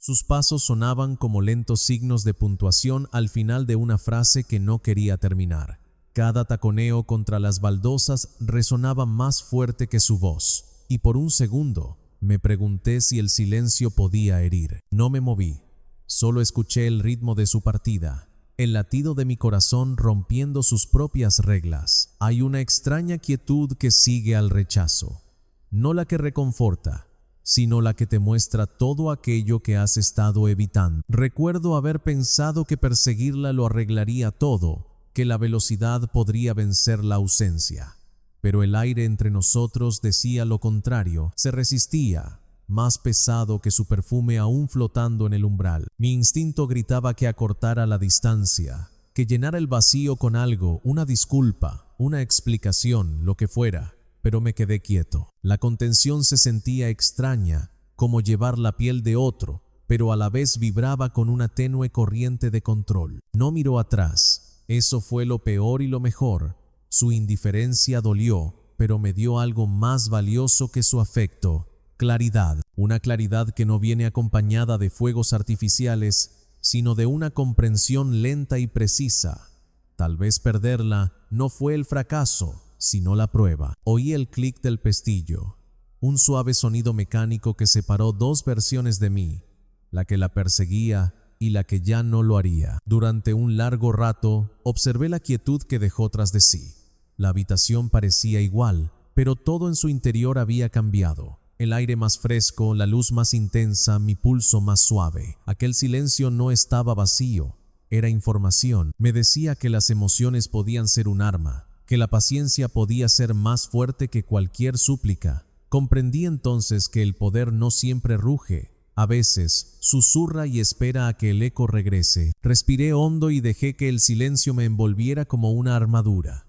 Sus pasos sonaban como lentos signos de puntuación al final de una frase que no quería terminar. Cada taconeo contra las baldosas resonaba más fuerte que su voz, y por un segundo me pregunté si el silencio podía herir. No me moví, solo escuché el ritmo de su partida, el latido de mi corazón rompiendo sus propias reglas. Hay una extraña quietud que sigue al rechazo, no la que reconforta, sino la que te muestra todo aquello que has estado evitando. Recuerdo haber pensado que perseguirla lo arreglaría todo, que la velocidad podría vencer la ausencia. Pero el aire entre nosotros decía lo contrario, se resistía, más pesado que su perfume aún flotando en el umbral. Mi instinto gritaba que acortara la distancia, que llenara el vacío con algo, una disculpa, una explicación, lo que fuera. Pero me quedé quieto. La contención se sentía extraña, como llevar la piel de otro, pero a la vez vibraba con una tenue corriente de control. No miró atrás. Eso fue lo peor y lo mejor. Su indiferencia dolió, pero me dio algo más valioso que su afecto: claridad. Una claridad que no viene acompañada de fuegos artificiales, sino de una comprensión lenta y precisa. Tal vez perderla no fue el fracaso, sino la prueba. Oí el clic del pestillo, un suave sonido mecánico que separó dos versiones de mí, la que la perseguía y la que ya no lo haría. Durante un largo rato observé la quietud que dejó tras de sí. La habitación parecía igual, pero todo en su interior había cambiado. El aire más fresco, la luz más intensa, mi pulso más suave. Aquel silencio no estaba vacío, era información. Me decía que las emociones podían ser un arma, que la paciencia podía ser más fuerte que cualquier súplica. Comprendí entonces que el poder no siempre ruge, a veces susurra y espera a que el eco regrese. Respiré hondo y dejé que el silencio me envolviera como una armadura.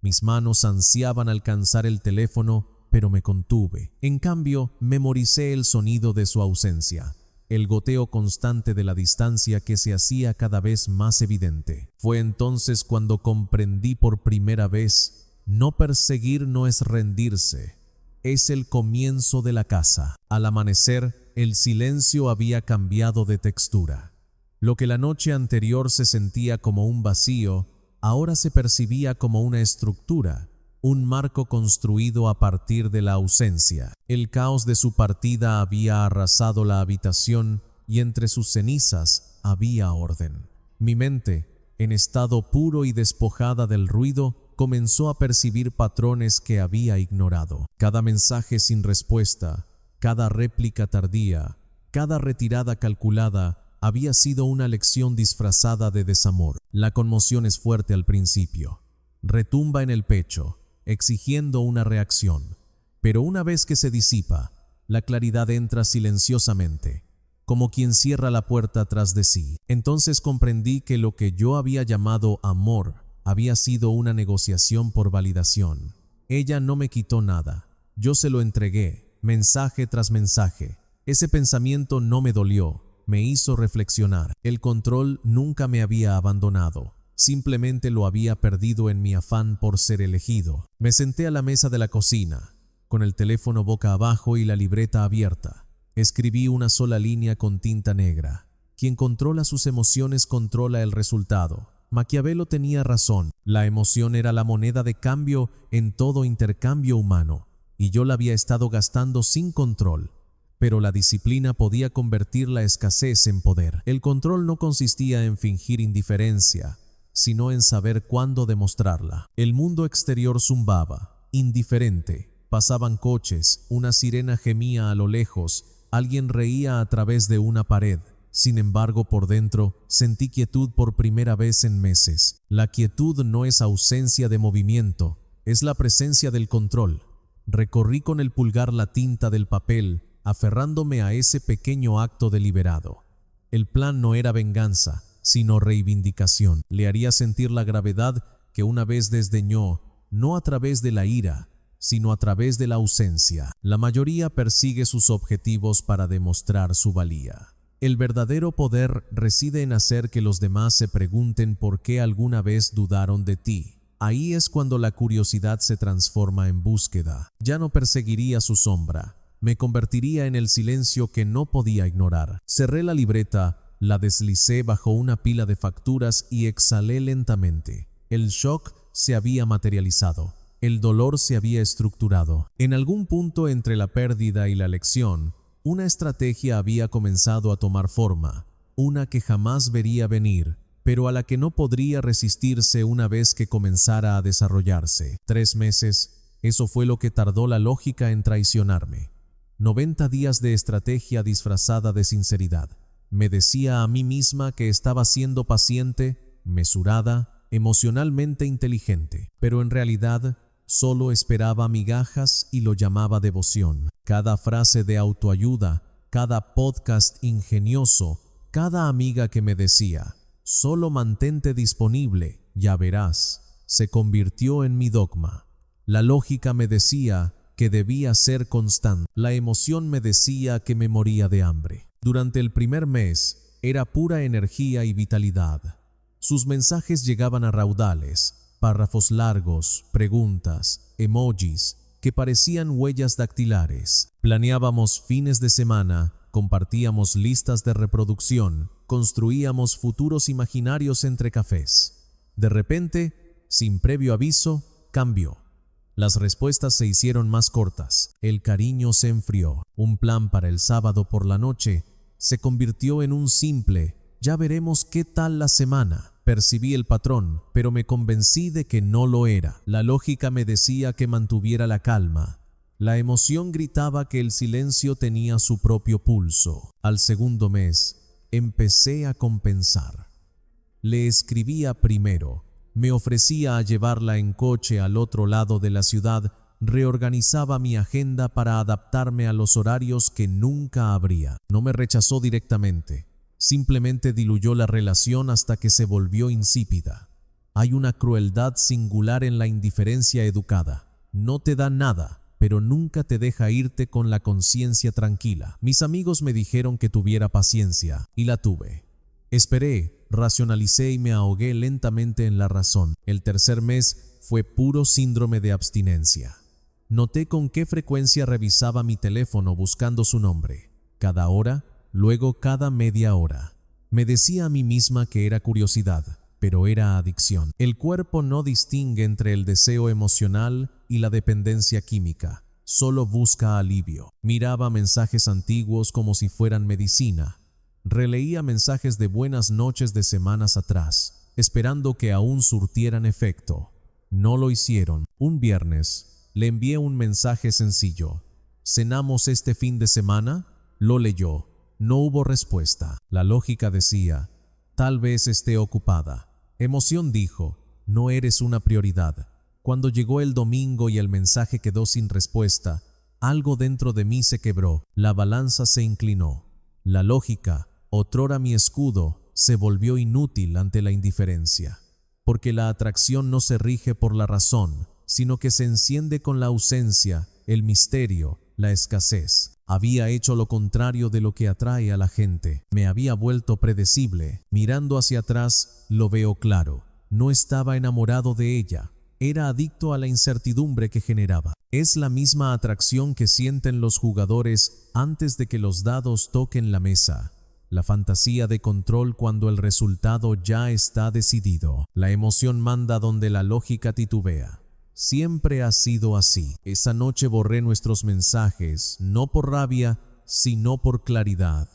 Mis manos ansiaban alcanzar el teléfono, pero me contuve. En cambio, memoricé el sonido de su ausencia, el goteo constante de la distancia que se hacía cada vez más evidente. Fue entonces cuando comprendí por primera vez: no perseguir no es rendirse, es el comienzo de la caza. Al amanecer, el silencio había cambiado de textura. Lo que la noche anterior se sentía como un vacío, ahora se percibía como una estructura, un marco construido a partir de la ausencia. El caos de su partida había arrasado la habitación y entre sus cenizas había orden. Mi mente, en estado puro y despojada del ruido, comenzó a percibir patrones que había ignorado. Cada mensaje sin respuesta, cada réplica tardía, cada retirada calculada había sido una lección disfrazada de desamor. La conmoción es fuerte al principio, retumba en el pecho, exigiendo una reacción. Pero una vez que se disipa, la claridad entra silenciosamente, como quien cierra la puerta tras de sí. Entonces comprendí que lo que yo había llamado amor había sido una negociación por validación. Ella no me quitó nada, yo se lo entregué, mensaje tras mensaje. Ese pensamiento no me dolió, me hizo reflexionar. El control nunca me había abandonado. Simplemente lo había perdido en mi afán por ser elegido. Me senté a la mesa de la cocina, con el teléfono boca abajo y la libreta abierta. Escribí una sola línea con tinta negra: quien controla sus emociones controla el resultado. Maquiavelo tenía razón. La emoción era la moneda de cambio en todo intercambio humano, y yo la había estado gastando sin control. Pero la disciplina podía convertir la escasez en poder. El control no consistía en fingir indiferencia, sino en saber cuándo demostrarla. El mundo exterior zumbaba, indiferente. Pasaban coches, una sirena gemía a lo lejos, alguien reía a través de una pared. Sin embargo, por dentro, sentí quietud por primera vez en meses. La quietud no es ausencia de movimiento, es la presencia del control. Recorrí con el pulgar la tinta del papel, aferrándome a ese pequeño acto deliberado. El plan no era venganza, sino reivindicación. Le haría sentir la gravedad que una vez desdeñó, no a través de la ira, sino a través de la ausencia. La mayoría persigue sus objetivos para demostrar su valía. El verdadero poder reside en hacer que los demás se pregunten por qué alguna vez dudaron de ti. Ahí es cuando la curiosidad se transforma en búsqueda. Ya no perseguiría su sombra, me convertiría en el silencio que no podía ignorar. Cerré la libreta, la deslicé bajo una pila de facturas y exhalé lentamente. El shock se había materializado. El dolor se había estructurado. En algún punto entre la pérdida y la lección, una estrategia había comenzado a tomar forma, una que jamás vería venir, pero a la que no podría resistirse una vez que comenzara a desarrollarse. 3 meses, eso fue lo que tardó la lógica en traicionarme. 90 días de estrategia disfrazada de sinceridad. Me decía a mí misma que estaba siendo paciente, mesurada, emocionalmente inteligente, pero en realidad solo esperaba migajas y lo llamaba devoción. Cada frase de autoayuda, cada podcast ingenioso, cada amiga que me decía, solo mantente disponible, ya verás, se convirtió en mi dogma. La lógica me decía que debía ser constante. La emoción me decía que me moría de hambre. Durante el primer mes era pura energía y vitalidad. Sus mensajes llegaban a raudales, párrafos largos, preguntas, emojis, que parecían huellas dactilares. Planeábamos fines de semana, compartíamos listas de reproducción, construíamos futuros imaginarios entre cafés. De repente, sin previo aviso, cambió. Las respuestas se hicieron más cortas, el cariño se enfrió. Un plan para el sábado por la noche se convirtió en un simple, ya veremos qué tal la semana. Percibí el patrón, pero me convencí de que no lo era. La lógica me decía que mantuviera la calma. La emoción gritaba que el silencio tenía su propio pulso. Al segundo mes, empecé a compensar. Le escribía primero. Me ofrecía a llevarla en coche al otro lado de la ciudad, reorganizaba mi agenda para adaptarme a los horarios que nunca habría. No me rechazó directamente, simplemente diluyó la relación hasta que se volvió insípida. Hay una crueldad singular en la indiferencia educada. No te da nada, pero nunca te deja irte con la conciencia tranquila. Mis amigos me dijeron que tuviera paciencia, y la tuve. Esperé, racionalicé y me ahogué lentamente en la razón. El tercer mes fue puro síndrome de abstinencia. Noté con qué frecuencia revisaba mi teléfono buscando su nombre. Cada hora, luego cada media hora. Me decía a mí misma que era curiosidad, pero era adicción. El cuerpo no distingue entre el deseo emocional y la dependencia química. Solo busca alivio. Miraba mensajes antiguos como si fueran medicina. Releía mensajes de buenas noches de semanas atrás, esperando que aún surtieran efecto. No lo hicieron. Un viernes, le envié un mensaje sencillo. ¿Cenamos este fin de semana? Lo leyó. No hubo respuesta. La lógica decía, tal vez esté ocupada. Emoción dijo, no eres una prioridad. Cuando llegó el domingo y el mensaje quedó sin respuesta, algo dentro de mí se quebró. La balanza se inclinó. La lógica, otrora mi escudo, se volvió inútil ante la indiferencia, porque la atracción no se rige por la razón, sino que se enciende con la ausencia, el misterio, la escasez. Había hecho lo contrario de lo que atrae a la gente. Me había vuelto predecible. Mirando hacia atrás, lo veo claro. No estaba enamorado de ella. Era adicto a la incertidumbre que generaba. Es la misma atracción que sienten los jugadores antes de que los dados toquen la mesa. La fantasía de control cuando el resultado ya está decidido. La emoción manda donde la lógica titubea. Siempre ha sido así. Esa noche borré nuestros mensajes, no por rabia, sino por claridad.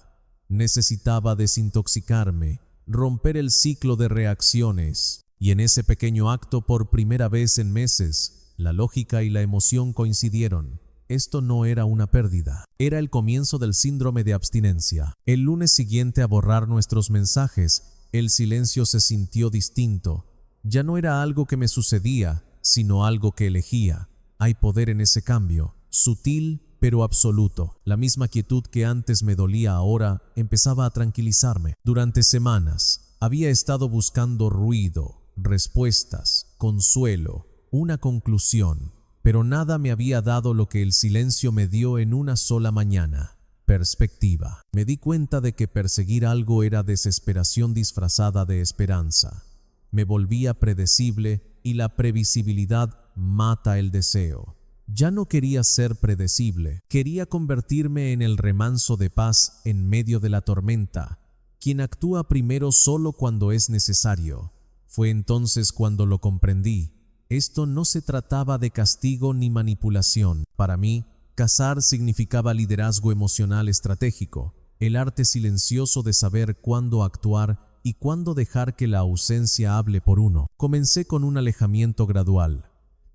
Necesitaba desintoxicarme, romper el ciclo de reacciones. Y en ese pequeño acto, por primera vez en meses, la lógica y la emoción coincidieron. Esto no era una pérdida, era el comienzo del síndrome de abstinencia. El lunes siguiente a borrar nuestros mensajes, el silencio se sintió distinto. Ya no era algo que me sucedía, sino algo que elegía. Hay poder en ese cambio, sutil pero absoluto. La misma quietud que antes me dolía ahora empezaba a tranquilizarme. Durante semanas había estado buscando ruido, respuestas, consuelo, una conclusión, pero nada me había dado lo que el silencio me dio en una sola mañana: perspectiva. Me di cuenta de que perseguir algo era desesperación disfrazada de esperanza. Me volvía predecible y la previsibilidad mata el deseo. Ya no quería ser predecible, quería convertirme en el remanso de paz en medio de la tormenta, quien actúa primero solo cuando es necesario. Fue entonces cuando lo comprendí. Esto no se trataba de castigo ni manipulación. Para mí, cazar significaba liderazgo emocional estratégico, el arte silencioso de saber cuándo actuar y cuándo dejar que la ausencia hable por uno. Comencé con un alejamiento gradual.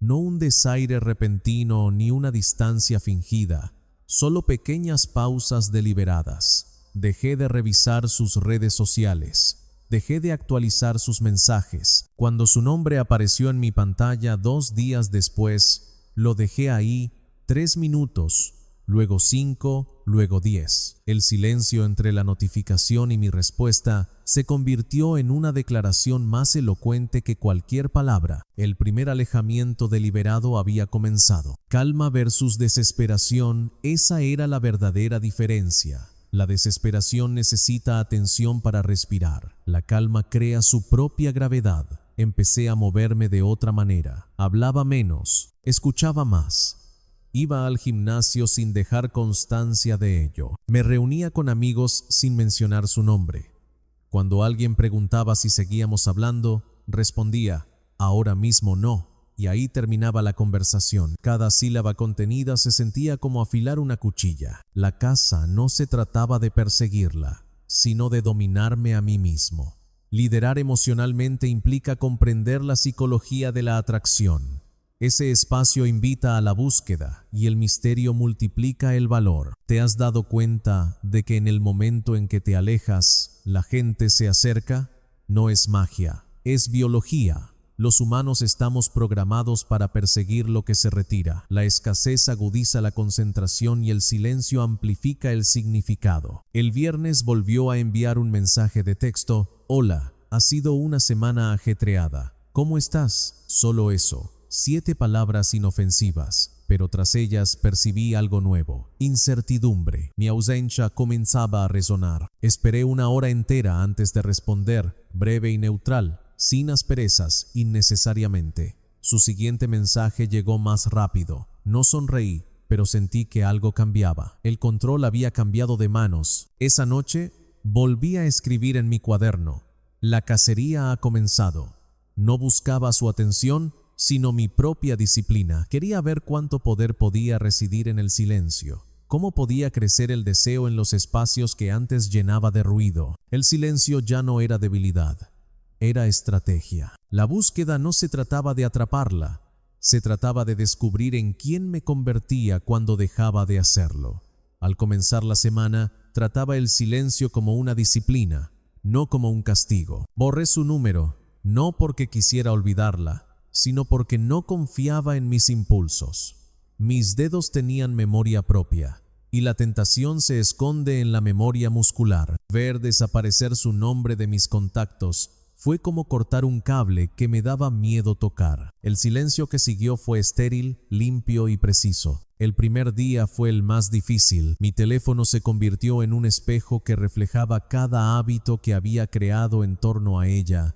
No un desaire repentino ni una distancia fingida, solo pequeñas pausas deliberadas. Dejé de revisar sus redes sociales, dejé de actualizar sus mensajes. Cuando su nombre apareció en mi pantalla 2 días después, lo dejé ahí 3 minutos, luego 5, luego 10. El silencio entre la notificación y mi respuesta se convirtió en una declaración más elocuente que cualquier palabra. El primer alejamiento deliberado había comenzado. Calma versus desesperación, esa era la verdadera diferencia. La desesperación necesita atención para respirar. La calma crea su propia gravedad. Empecé a moverme de otra manera. Hablaba menos, escuchaba más. Iba al gimnasio sin dejar constancia de ello. Me reunía con amigos sin mencionar su nombre. Cuando alguien preguntaba si seguíamos hablando, respondía, ahora mismo no, y ahí terminaba la conversación. Cada sílaba contenida se sentía como afilar una cuchilla. La caza no se trataba de perseguirla, sino de dominarme a mí mismo. Liderar emocionalmente implica comprender la psicología de la atracción. Ese espacio invita a la búsqueda y el misterio multiplica el valor. ¿Te has dado cuenta de que en el momento en que te alejas, la gente se acerca? No es magia, es biología. Los humanos estamos programados para perseguir lo que se retira. La escasez agudiza la concentración y el silencio amplifica el significado. El viernes volvió a enviar un mensaje de texto. Hola, ha sido una semana ajetreada. ¿Cómo estás? Solo eso. 7 palabras inofensivas, pero tras ellas percibí algo nuevo. Incertidumbre. Mi ausencia comenzaba a resonar. Esperé 1 hora entera antes de responder, breve y neutral, sin asperezas, innecesariamente. Su siguiente mensaje llegó más rápido. No sonreí, pero sentí que algo cambiaba. El control había cambiado de manos. Esa noche, volví a escribir en mi cuaderno. La cacería ha comenzado. No buscaba su atención, sino mi propia disciplina. Quería ver cuánto poder podía residir en el silencio. Cómo podía crecer el deseo en los espacios que antes llenaba de ruido. El silencio ya no era debilidad. Era estrategia. La búsqueda no se trataba de atraparla, se trataba de descubrir en quién me convertía cuando dejaba de hacerlo. Al comenzar la semana, trataba el silencio como una disciplina, no como un castigo. Borré su número, no porque quisiera olvidarla, sino porque no confiaba en mis impulsos. Mis dedos tenían memoria propia, y la tentación se esconde en la memoria muscular. Ver desaparecer su nombre de mis contactos fue como cortar un cable que me daba miedo tocar. El silencio que siguió fue estéril, limpio y preciso. El primer día fue el más difícil. Mi teléfono se convirtió en un espejo que reflejaba cada hábito que había creado en torno a ella,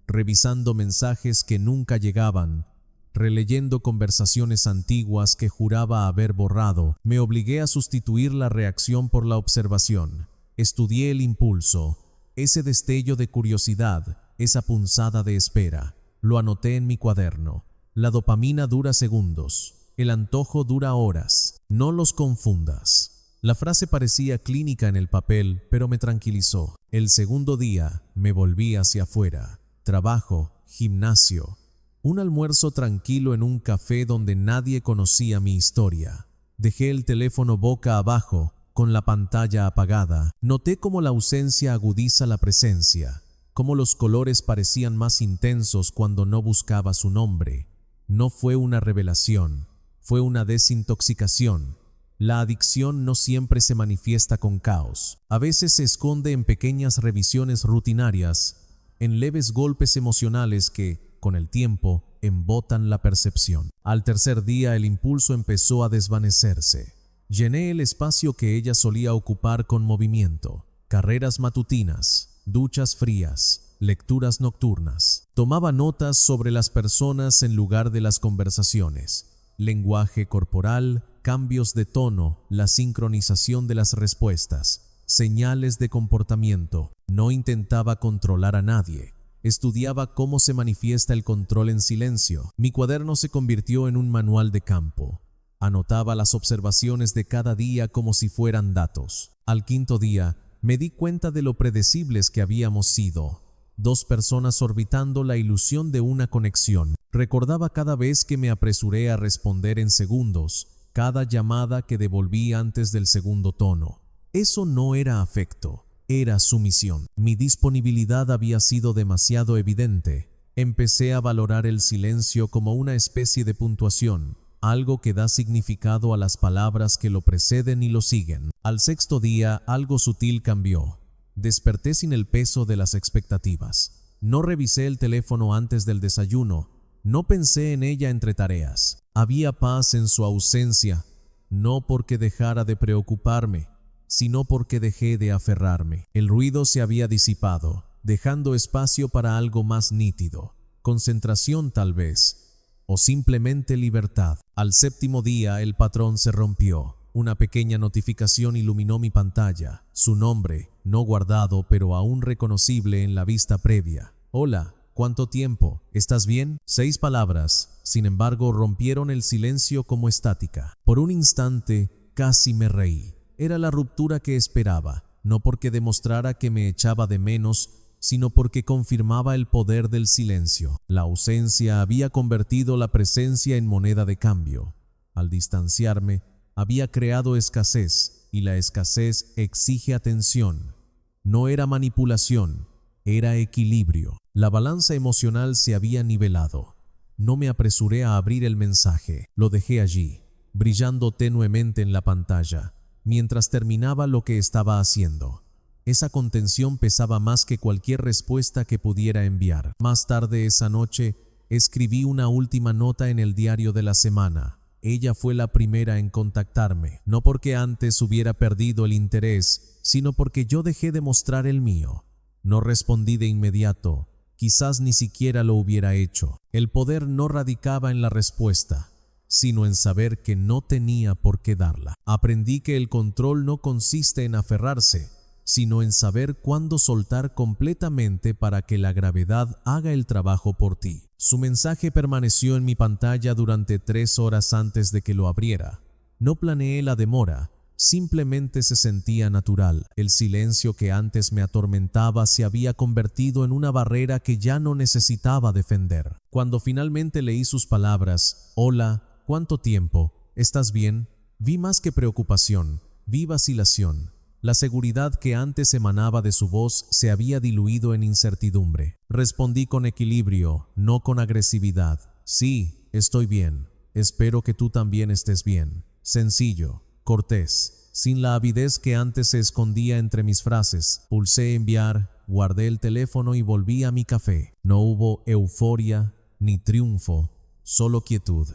revisando mensajes que nunca llegaban, releyendo conversaciones antiguas que juraba haber borrado. Me obligué a sustituir la reacción por la observación. Estudié el impulso, ese destello de curiosidad, esa punzada de espera. Lo anoté en mi cuaderno. La dopamina dura segundos, el antojo dura horas. No los confundas. La frase parecía clínica en el papel, pero me tranquilizó. El segundo día me volví hacia afuera. Trabajo, gimnasio, un almuerzo tranquilo en un café donde nadie conocía mi historia. Dejé el teléfono boca abajo, con la pantalla apagada. Noté cómo la ausencia agudiza la presencia, cómo los colores parecían más intensos cuando no buscaba su nombre. No fue una revelación, fue una desintoxicación. La adicción no siempre se manifiesta con caos. A veces se esconde en pequeñas revisiones rutinarias, en leves golpes emocionales que, con el tiempo, embotan la percepción. Al tercer día el impulso empezó a desvanecerse. Llené el espacio que ella solía ocupar con movimiento, carreras matutinas, duchas frías, lecturas nocturnas. Tomaba notas sobre las personas en lugar de las conversaciones. lenguaje corporal, cambios de tono, la sincronización de las respuestas, señales de comportamiento. No intentaba controlar a nadie. Estudiaba cómo se manifiesta el control en silencio. Mi cuaderno se convirtió en un manual de campo. Anotaba las observaciones de cada día como si fueran datos. Al quinto día, me di cuenta de lo predecibles que habíamos sido. 2 personas orbitando la ilusión de una conexión. Recordaba cada vez que me apresuré a responder en segundos, cada llamada que devolví antes del segundo tono. Eso no era afecto, era sumisión. Mi disponibilidad había sido demasiado evidente. Empecé a valorar el silencio como una especie de puntuación, algo que da significado a las palabras que lo preceden y lo siguen. Al sexto día, algo sutil cambió. Desperté sin el peso de las expectativas. No revisé el teléfono antes del desayuno. No pensé en ella entre tareas. Había paz en su ausencia, no porque dejara de preocuparme, sino porque dejé de aferrarme. El ruido se había disipado, dejando espacio para algo más nítido. Concentración tal vez, o simplemente libertad. Al séptimo día el patrón se rompió. Una pequeña notificación iluminó mi pantalla. Su nombre, no guardado pero aún reconocible en la vista previa. Hola, ¿cuánto tiempo? ¿Estás bien? 6 palabras, sin embargo, rompieron el silencio como estática. Por un instante, casi me reí. Era la ruptura que esperaba, no porque demostrara que me echaba de menos, sino porque confirmaba el poder del silencio. La ausencia había convertido la presencia en moneda de cambio. Al distanciarme, había creado escasez, y la escasez exige atención. No era manipulación, era equilibrio. La balanza emocional se había nivelado. No me apresuré a abrir el mensaje. Lo dejé allí, brillando tenuemente en la pantalla, mientras terminaba lo que estaba haciendo. Esa contención pesaba más que cualquier respuesta que pudiera enviar. Más tarde esa noche, escribí una última nota en el diario de la semana. Ella fue la primera en contactarme, no porque antes hubiera perdido el interés, sino porque yo dejé de mostrar el mío. No respondí de inmediato, quizás ni siquiera lo hubiera hecho. El poder no radicaba en la respuesta, sino en saber que no tenía por qué darla. Aprendí que el control no consiste en aferrarse, sino en saber cuándo soltar completamente para que la gravedad haga el trabajo por ti. Su mensaje permaneció en mi pantalla durante 3 horas antes de que lo abriera. No planeé la demora, simplemente se sentía natural. El silencio que antes me atormentaba se había convertido en una barrera que ya no necesitaba defender. Cuando finalmente leí sus palabras, hola, ¿cuánto tiempo? ¿Estás bien? Vi más que preocupación, vi vacilación. La seguridad que antes emanaba de su voz se había diluido en incertidumbre. Respondí con equilibrio, no con agresividad. Sí, estoy bien. Espero que tú también estés bien. Sencillo, cortés, sin la avidez que antes se escondía entre mis frases. Pulsé enviar, guardé el teléfono y volví a mi café. No hubo euforia ni triunfo, solo quietud.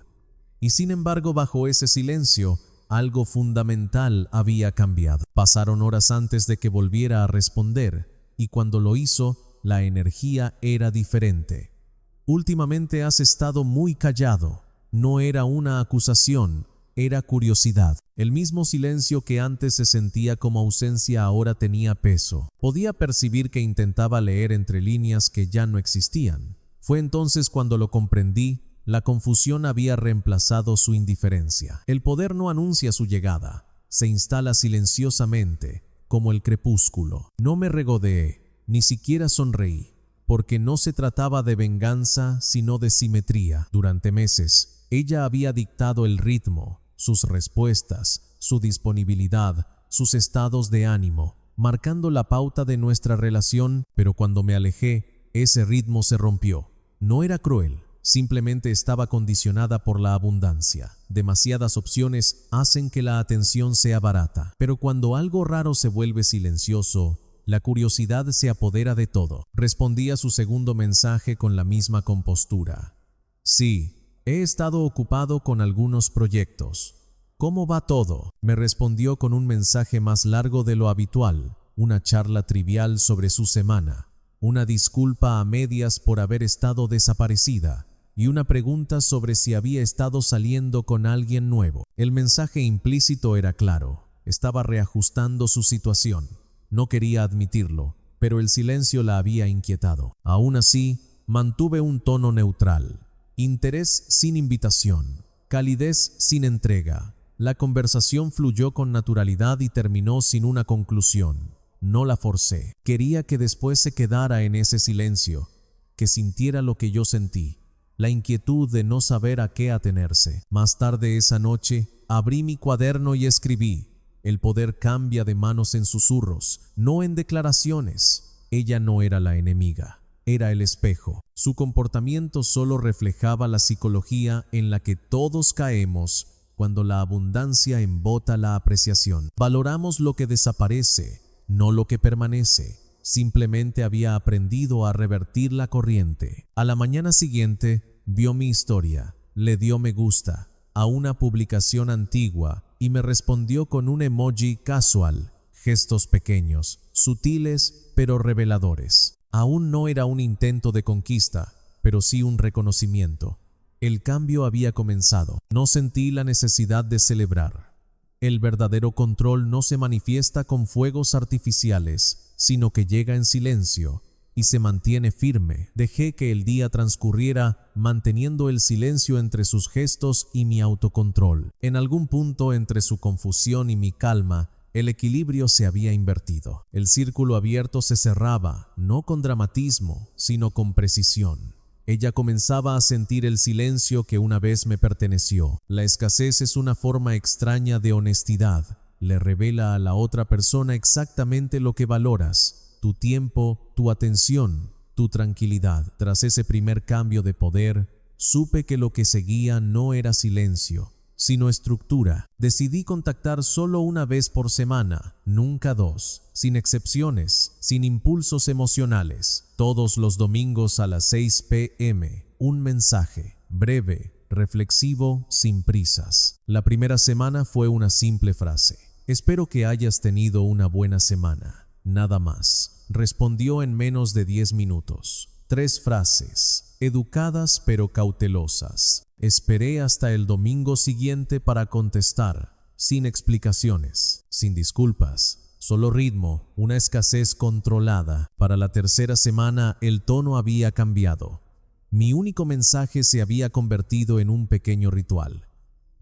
Y sin embargo, bajo ese silencio, algo fundamental había cambiado. Pasaron horas antes de que volviera a responder, y cuando lo hizo, la energía era diferente. Últimamente has estado muy callado. No era una acusación, era curiosidad. El mismo silencio que antes se sentía como ausencia ahora tenía peso. Podía percibir que intentaba leer entre líneas que ya no existían. Fue entonces cuando lo comprendí. La confusión había reemplazado su indiferencia. El poder no anuncia su llegada, se instala silenciosamente, como el crepúsculo. No me regodeé, ni siquiera sonreí, porque no se trataba de venganza, sino de simetría. Durante meses, ella había dictado el ritmo, sus respuestas, su disponibilidad, sus estados de ánimo, marcando la pauta de nuestra relación, pero cuando me alejé, ese ritmo se rompió. No era cruel. Simplemente estaba condicionada por la abundancia. Demasiadas opciones hacen que la atención sea barata. Pero cuando algo raro se vuelve silencioso, la curiosidad se apodera de todo. Respondí a su segundo mensaje con la misma compostura. Sí, he estado ocupado con algunos proyectos. ¿Cómo va todo? Me respondió con un mensaje más largo de lo habitual, una charla trivial sobre su semana, una disculpa a medias por haber estado desaparecida. y una pregunta sobre si había estado saliendo con alguien nuevo. El mensaje implícito era claro. Estaba reajustando su situación. No quería admitirlo, pero el silencio la había inquietado. Aún así, mantuve un tono neutral. Interés sin invitación, calidez sin entrega. La conversación fluyó con naturalidad y terminó sin una conclusión. No la forcé. Quería que después se quedara en ese silencio, que sintiera lo que yo sentí, la inquietud de no saber a qué atenerse. Más tarde esa noche, abrí mi cuaderno y escribí: el poder cambia de manos en susurros, no en declaraciones. Ella no era la enemiga, era el espejo. Su comportamiento solo reflejaba la psicología en la que todos caemos cuando la abundancia embota la apreciación. Valoramos lo que desaparece, no lo que permanece. Simplemente había aprendido a revertir la corriente. A la mañana siguiente, vio mi historia, le dio me gusta a una publicación antigua y me respondió con un emoji casual, gestos pequeños, sutiles pero reveladores. Aún no era un intento de conquista, pero sí un reconocimiento. El cambio había comenzado. No sentí la necesidad de celebrar. El verdadero control no se manifiesta con fuegos artificiales, sino que llega en silencio y se mantiene firme. Dejé que el día transcurriera manteniendo el silencio entre sus gestos y mi autocontrol. En algún punto entre su confusión y mi calma, el equilibrio se había invertido. El círculo abierto se cerraba, no con dramatismo, sino con precisión. Ella comenzaba a sentir el silencio que una vez me perteneció. La escasez es una forma extraña de honestidad. Le revela a la otra persona exactamente lo que valoras: tu tiempo, tu atención, tu tranquilidad. Tras ese primer cambio de poder, supe que lo que seguía no era silencio, sino estructura. Decidí contactar solo una vez por semana, nunca dos, sin excepciones, sin impulsos emocionales. Todos los domingos a las 6 p.m, un mensaje, breve, reflexivo, sin prisas. La primera semana fue una simple frase: espero que hayas tenido una buena semana. Nada más. Respondió en menos de 10 minutos. 3 frases, educadas pero cautelosas. Esperé hasta el domingo siguiente para contestar, sin explicaciones, sin disculpas, solo ritmo, una escasez controlada. Para la tercera semana el tono había cambiado. Mi único mensaje se había convertido en un pequeño ritual.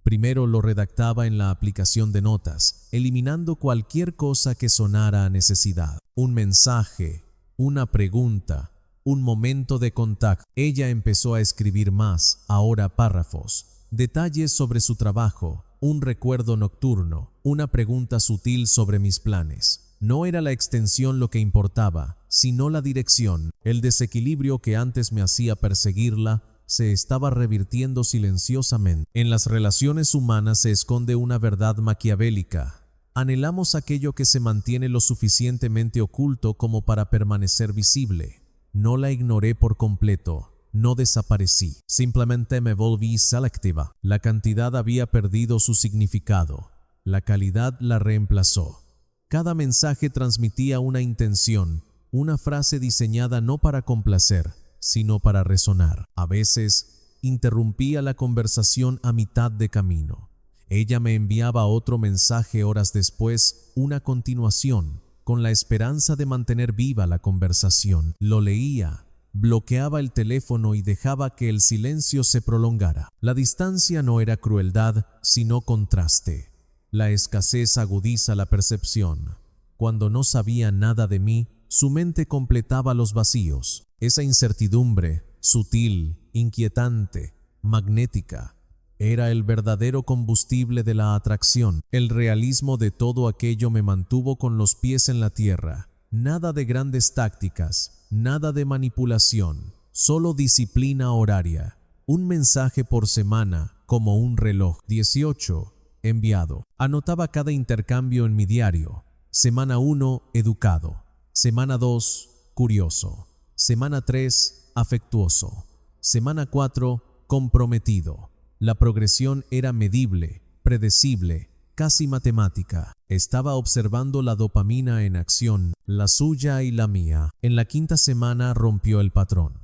Primero lo redactaba en la aplicación de notas, eliminando cualquier cosa que sonara a necesidad. Un mensaje, una pregunta, un momento de contacto. Ella empezó a escribir más, ahora párrafos, detalles sobre su trabajo, un recuerdo nocturno, una pregunta sutil sobre mis planes. No era la extensión lo que importaba, sino la dirección. El desequilibrio que antes me hacía perseguirla se estaba revirtiendo silenciosamente. En las relaciones humanas se esconde una verdad maquiavélica. Anhelamos aquello que se mantiene lo suficientemente oculto como para permanecer visible. No la ignoré por completo, no desaparecí, simplemente me volví selectiva. La cantidad había perdido su significado, la calidad la reemplazó. Cada mensaje transmitía una intención, una frase diseñada no para complacer, sino para resonar. A veces, interrumpía la conversación a mitad de camino. Ella me enviaba otro mensaje horas después, una continuación, con la esperanza de mantener viva la conversación. Lo leía, bloqueaba el teléfono y dejaba que el silencio se prolongara. La distancia no era crueldad, sino contraste. La escasez agudiza la percepción. Cuando no sabía nada de mí, su mente completaba los vacíos. Esa incertidumbre, sutil, inquietante, magnética, era el verdadero combustible de la atracción. El realismo de todo aquello me mantuvo con los pies en la tierra. Nada de grandes tácticas, nada de manipulación, solo disciplina horaria. Un mensaje por semana, como un reloj. 18. Enviado. Anotaba cada intercambio en mi diario. Semana 1, educado. Semana 2, curioso. Semana 3, afectuoso. Semana 4, comprometido. La progresión era medible, predecible, casi matemática. Estaba observando la dopamina en acción, la suya y la mía. En la quinta semana rompió el patrón.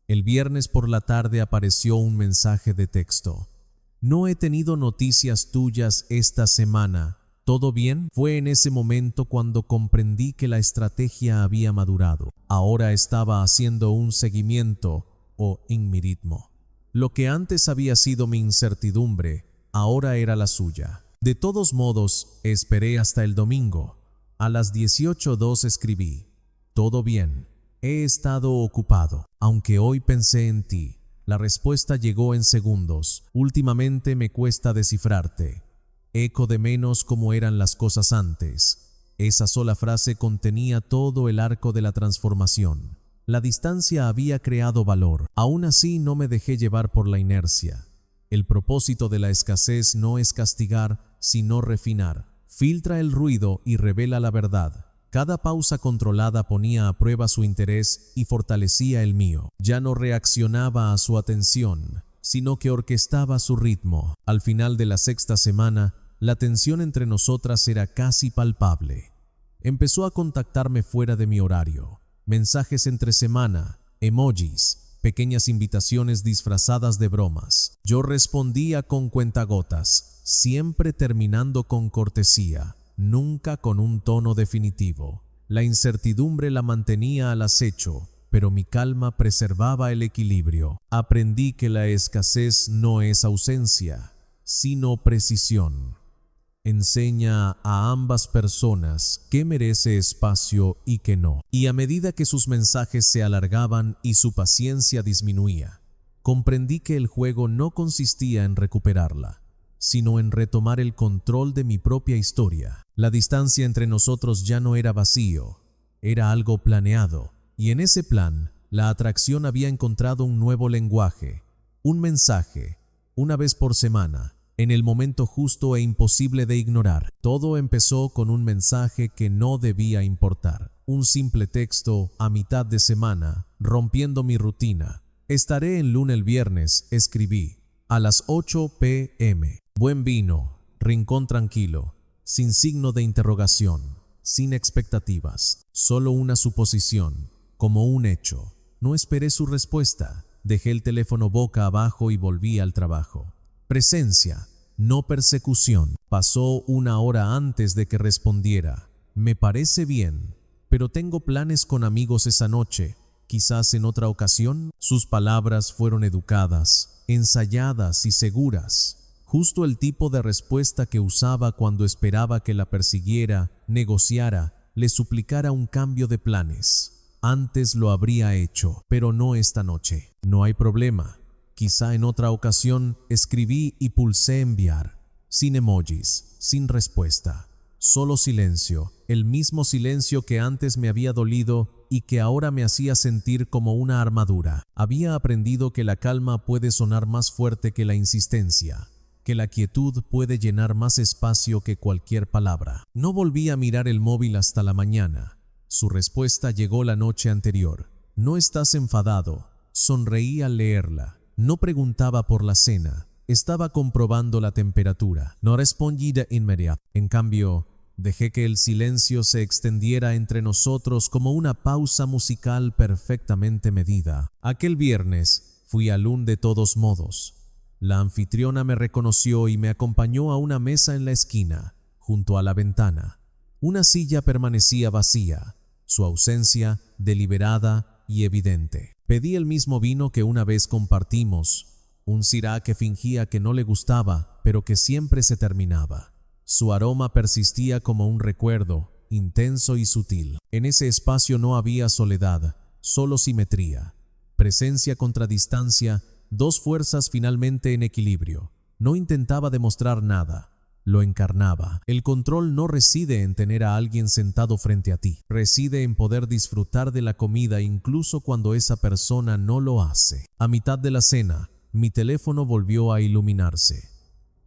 El viernes por la tarde apareció un mensaje de texto. No he tenido noticias tuyas esta semana. ¿Todo bien? Fue en ese momento cuando comprendí que la estrategia había madurado. Ahora estaba haciendo un seguimiento en mi ritmo. Lo que antes había sido mi incertidumbre, ahora era la suya. De todos modos, esperé hasta el domingo. A las 18:02 escribí: todo bien, he estado ocupado, aunque hoy pensé en ti. La respuesta llegó en segundos. Últimamente me cuesta descifrarte. Eco de menos cómo eran las cosas antes. Esa sola frase contenía todo el arco de la transformación. La distancia había creado valor. Aún así no me dejé llevar por la inercia. El propósito de la escasez no es castigar, sino refinar. Filtra el ruido y revela la verdad. Cada pausa controlada ponía a prueba su interés y fortalecía el mío. Ya no reaccionaba a su atención, sino que orquestaba su ritmo. Al final de la sexta semana, la tensión entre nosotras era casi palpable. Empezó a contactarme fuera de mi horario. Mensajes entre semana, emojis, pequeñas invitaciones disfrazadas de bromas. Yo respondía con cuentagotas, siempre terminando con cortesía, nunca con un tono definitivo. La incertidumbre la mantenía al acecho, pero mi calma preservaba el equilibrio. Aprendí que la escasez no es ausencia, sino precisión. Enseña a ambas personas qué merece espacio y qué no. Y a medida que sus mensajes se alargaban y su paciencia disminuía, comprendí que el juego no consistía en recuperarla, sino en retomar el control de mi propia historia. La distancia entre nosotros ya no era vacío, era algo planeado, y en ese plan, la atracción había encontrado un nuevo lenguaje, un mensaje, una vez por semana, en el momento justo e imposible de ignorar. Todo empezó con un mensaje que no debía importar. Un simple texto a mitad de semana, rompiendo mi rutina. Estaré en Luna el viernes, escribí, a las 8 p.m. Buen vino, rincón tranquilo, sin signo de interrogación, sin expectativas, solo una suposición, como un hecho. No esperé su respuesta. Dejé el teléfono boca abajo y volví al trabajo. Presencia, no persecución. Pasó una hora antes de que respondiera. Me parece bien, pero tengo planes con amigos esa noche. Quizás en otra ocasión. Sus palabras fueron educadas, ensayadas y seguras. Justo el tipo de respuesta que usaba cuando esperaba que la persiguiera, negociara, le suplicara un cambio de planes. Antes lo habría hecho, pero no esta noche. No hay problema. Quizá en otra ocasión. Escribí y pulsé enviar. Sin emojis, sin respuesta. Solo silencio, el mismo silencio que antes me había dolido y que ahora me hacía sentir como una armadura. Había aprendido que la calma puede sonar más fuerte que la insistencia, que la quietud puede llenar más espacio que cualquier palabra. No volví a mirar el móvil hasta la mañana. Su respuesta llegó la noche anterior. ¿No estás enfadado? Sonreí al leerla. No preguntaba por la cena, estaba comprobando la temperatura. No respondí de inmediato. En cambio, dejé que el silencio se extendiera entre nosotros como una pausa musical perfectamente medida. Aquel viernes fui al LUN de todos modos. La anfitriona me reconoció y me acompañó a una mesa en la esquina, junto a la ventana. Una silla permanecía vacía, su ausencia deliberada y evidente. Pedí el mismo vino que una vez compartimos, un Syrah que fingía que no le gustaba, pero que siempre se terminaba. Su aroma persistía como un recuerdo, intenso y sutil. En ese espacio no había soledad, solo simetría. Presencia contra distancia, dos fuerzas finalmente en equilibrio. No intentaba demostrar nada. Lo encarnaba. El control no reside en tener a alguien sentado frente a ti. Reside en poder disfrutar de la comida incluso cuando esa persona no lo hace. A mitad de la cena, mi teléfono volvió a iluminarse.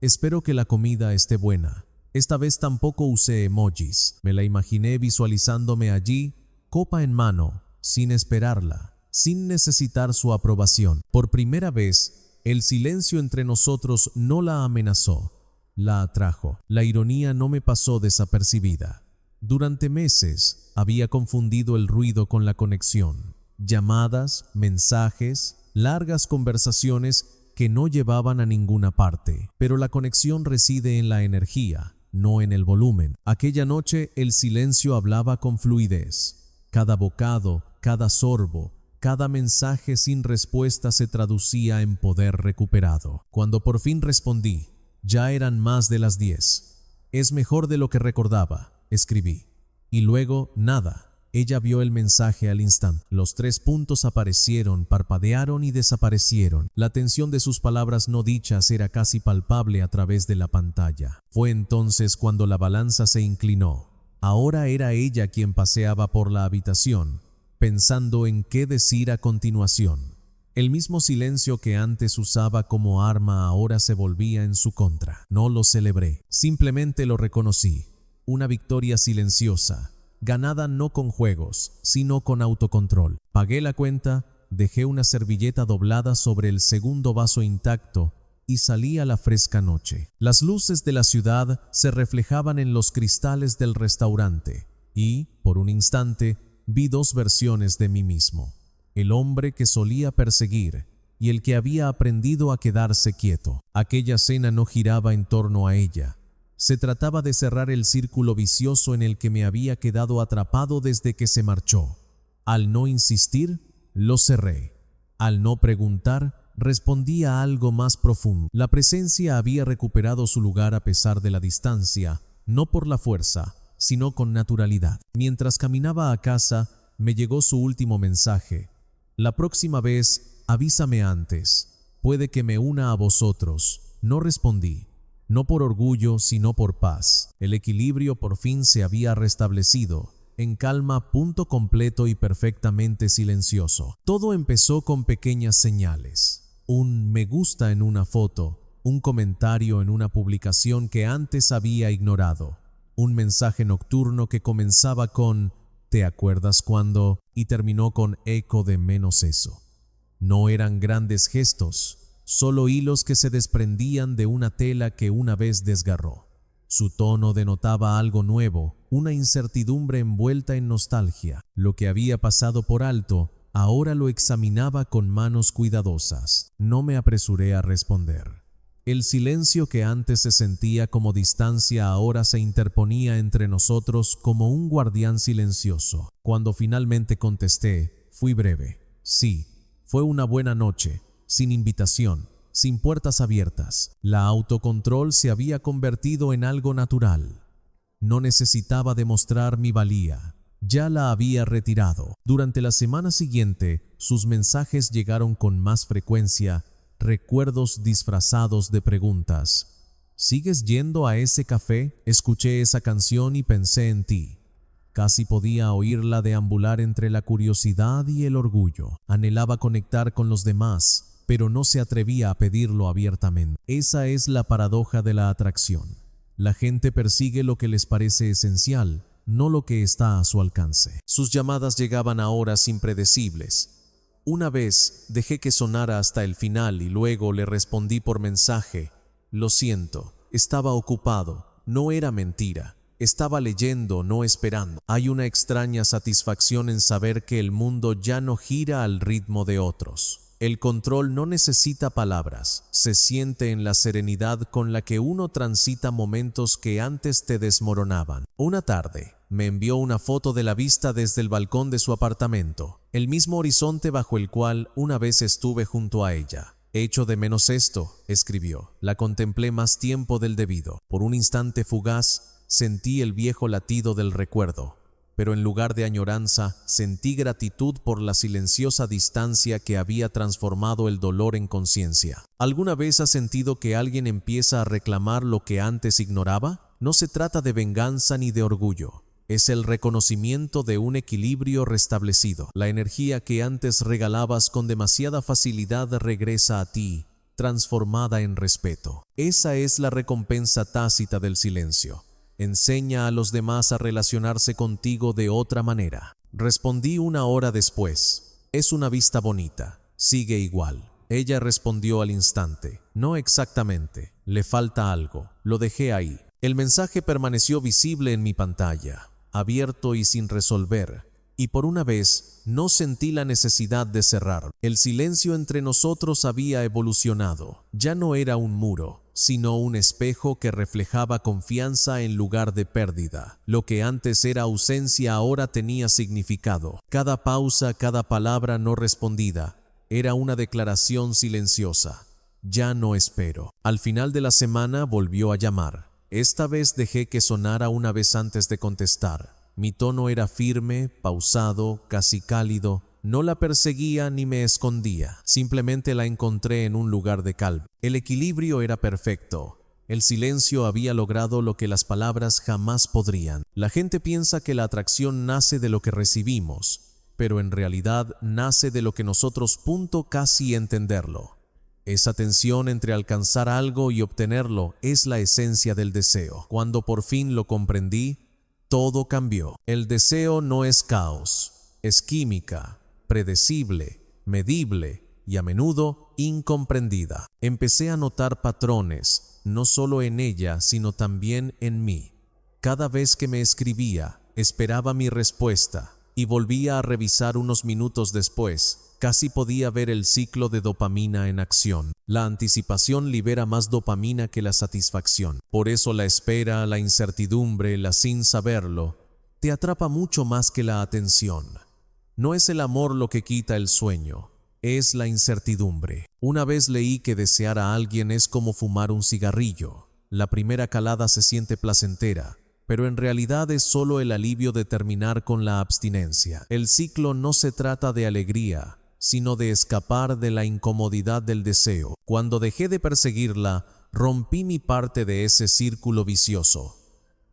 Espero que la comida esté buena. Esta vez tampoco usé emojis. Me la imaginé visualizándome allí, copa en mano, sin esperarla, sin necesitar su aprobación. Por primera vez, el silencio entre nosotros no la amenazó. La atrajo. La ironía no me pasó desapercibida. Durante meses había confundido el ruido con la conexión. llamadas, mensajes, largas conversaciones que no llevaban a ninguna parte. Pero la conexión reside en la energía, no en el volumen. Aquella noche el silencio hablaba con fluidez. Cada bocado, cada sorbo, cada mensaje sin respuesta se traducía en poder recuperado. Cuando por fin respondí, ya eran más de las 10. Es mejor de lo que recordaba, escribí. Y luego, nada. Ella vio el mensaje al instante. Los 3 puntos aparecieron, parpadearon y desaparecieron. La tensión de sus palabras no dichas era casi palpable a través de la pantalla. Fue entonces cuando la balanza se inclinó. Ahora era ella quien paseaba por la habitación, pensando en qué decir a continuación. El mismo silencio que antes usaba como arma ahora se volvía en su contra. No lo celebré, simplemente lo reconocí. Una victoria silenciosa, ganada no con juegos, sino con autocontrol. Pagué la cuenta, dejé una servilleta doblada sobre el segundo vaso intacto y salí a la fresca noche. Las luces de la ciudad se reflejaban en los cristales del restaurante y, por un instante, vi 2 versiones de mí mismo. El hombre que solía perseguir y el que había aprendido a quedarse quieto. Aquella cena no giraba en torno a ella. Se trataba de cerrar el círculo vicioso en el que me había quedado atrapado desde que se marchó. Al no insistir, lo cerré. Al no preguntar, respondí a algo más profundo. La presencia había recuperado su lugar a pesar de la distancia, no por la fuerza, sino con naturalidad. Mientras caminaba a casa, me llegó su último mensaje. La próxima vez, avísame antes. Puede que me una a vosotros. No respondí. No por orgullo, sino por paz. El equilibrio por fin se había restablecido, en calma, punto completo y perfectamente silencioso. Todo empezó con pequeñas señales. Un me gusta en una foto, un comentario en una publicación que antes había ignorado, un mensaje nocturno que comenzaba con ¿te acuerdas cuando? Y terminó con eco de menos eso. No eran grandes gestos, solo hilos que se desprendían de una tela que una vez desgarró. Su tono denotaba algo nuevo, una incertidumbre envuelta en nostalgia. Lo que había pasado por alto, ahora lo examinaba con manos cuidadosas. No me apresuré a responder. El silencio que antes se sentía como distancia ahora se interponía entre nosotros como un guardián silencioso. Cuando finalmente contesté, fui breve. Sí, fue una buena noche, sin invitación, sin puertas abiertas. La autocontrol se había convertido en algo natural. No necesitaba demostrar mi valía. Ya la había retirado. Durante la semana siguiente, sus mensajes llegaron con más frecuencia, recuerdos disfrazados de preguntas. ¿Sigues yendo a ese café? Escuché esa canción y pensé en ti. Casi podía oírla deambular entre la curiosidad y el orgullo. Anhelaba conectar con los demás, pero no se atrevía a pedirlo abiertamente. Esa es la paradoja de la atracción. La gente persigue lo que les parece esencial, no lo que está a su alcance. Sus llamadas llegaban a horas impredecibles. Una vez dejé que sonara hasta el final y luego le respondí por mensaje. Lo siento, estaba ocupado, no era mentira. Estaba leyendo, no esperando. Hay una extraña satisfacción en saber que el mundo ya no gira al ritmo de otros. El control no necesita palabras, se siente en la serenidad con la que uno transita momentos que antes te desmoronaban. Una tarde, me envió una foto de la vista desde el balcón de su apartamento, el mismo horizonte bajo el cual una vez estuve junto a ella. Echo de menos esto, escribió. La contemplé más tiempo del debido. Por un instante fugaz, sentí el viejo latido del recuerdo, pero en lugar de añoranza, sentí gratitud por la silenciosa distancia que había transformado el dolor en conciencia. ¿Alguna vez has sentido que alguien empieza a reclamar lo que antes ignoraba? No se trata de venganza ni de orgullo. Es el reconocimiento de un equilibrio restablecido. La energía que antes regalabas con demasiada facilidad regresa a ti, transformada en respeto. Esa es la recompensa tácita del silencio. Enseña a los demás a relacionarse contigo de otra manera. Respondí 1 hora después. Es una vista bonita. Sigue igual. Ella respondió al instante. No exactamente. Le falta algo. Lo dejé ahí. El mensaje permaneció visible en mi pantalla, abierto y sin resolver, Y por una vez, no sentí la necesidad de cerrar. El silencio entre nosotros había evolucionado. Ya no era un muro, sino un espejo que reflejaba confianza en lugar de pérdida. Lo que antes era ausencia ahora tenía significado. Cada pausa, cada palabra no respondida, era una declaración silenciosa. Ya no espero. Al final de la semana volvió a llamar. Esta vez dejé que sonara una vez antes de contestar. Mi tono era firme, pausado, casi cálido. No la perseguía ni me escondía. Simplemente la encontré en un lugar de calma. El equilibrio era perfecto. El silencio había logrado lo que las palabras jamás podrían. La gente piensa que la atracción nace de lo que recibimos, pero en realidad nace de lo que nosotros casi entenderlo. Esa tensión entre alcanzar algo y obtenerlo es la esencia del deseo. Cuando por fin lo comprendí, todo cambió. El deseo no es caos, es química, predecible, medible y a menudo incomprendida. Empecé a notar patrones, no solo en ella, sino también en mí. Cada vez que me escribía, esperaba mi respuesta y volvía a revisar unos minutos después. Casi podía ver el ciclo de dopamina en acción. La anticipación libera más dopamina que la satisfacción. Por eso la espera, la incertidumbre, la sin saberlo, te atrapa mucho más que la atención. No es el amor lo que quita el sueño, es la incertidumbre. Una vez leí que desear a alguien es como fumar un cigarrillo. La primera calada se siente placentera, pero en realidad es solo el alivio de terminar con la abstinencia. El ciclo no se trata de alegría, sino de escapar de la incomodidad del deseo. Cuando dejé de perseguirla, rompí mi parte de ese círculo vicioso.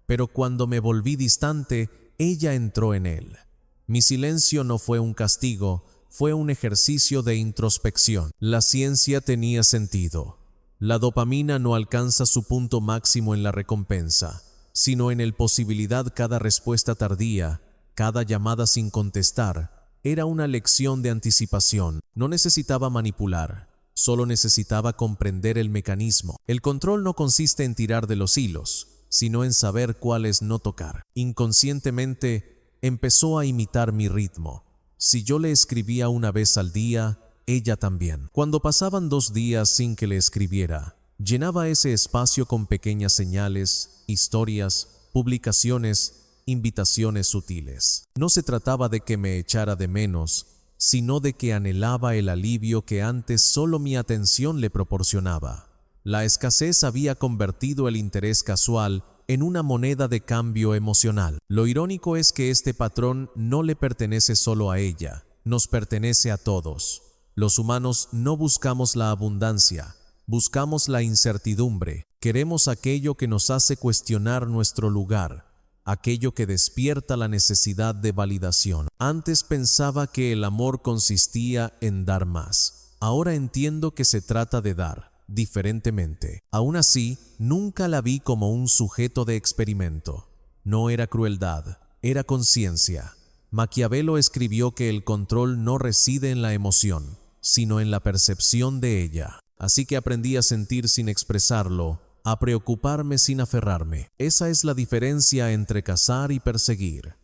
Pero cuando me volví distante, ella entró en él. Mi silencio no fue un castigo, fue un ejercicio de introspección. La ciencia tenía sentido. La dopamina no alcanza su punto máximo en la recompensa, sino en la posibilidad. Cada respuesta tardía, cada llamada sin contestar, era una lección de anticipación. No necesitaba manipular, solo necesitaba comprender el mecanismo. El control no consiste en tirar de los hilos, sino en saber cuáles no tocar. Inconscientemente, empezó a imitar mi ritmo. Si yo le escribía una vez al día, ella también. Cuando pasaban 2 días sin que le escribiera, llenaba ese espacio con pequeñas señales, historias, publicaciones, invitaciones sutiles. No se trataba de que me echara de menos, sino de que anhelaba el alivio que antes solo mi atención le proporcionaba. La escasez había convertido el interés casual en una moneda de cambio emocional. Lo irónico es que este patrón no le pertenece solo a ella, nos pertenece a todos. Los humanos no buscamos la abundancia, buscamos la incertidumbre. Queremos aquello que nos hace cuestionar nuestro lugar, aquello que despierta la necesidad de validación. Antes pensaba que el amor consistía en dar más. Ahora entiendo que se trata de dar diferentemente. Aún así, nunca la vi como un sujeto de experimento. No era crueldad, era conciencia. Maquiavelo escribió que el control no reside en la emoción, sino en la percepción de ella. Así que aprendí a sentir sin expresarlo, a preocuparme sin aferrarme. Esa es la diferencia entre cazar y perseguir.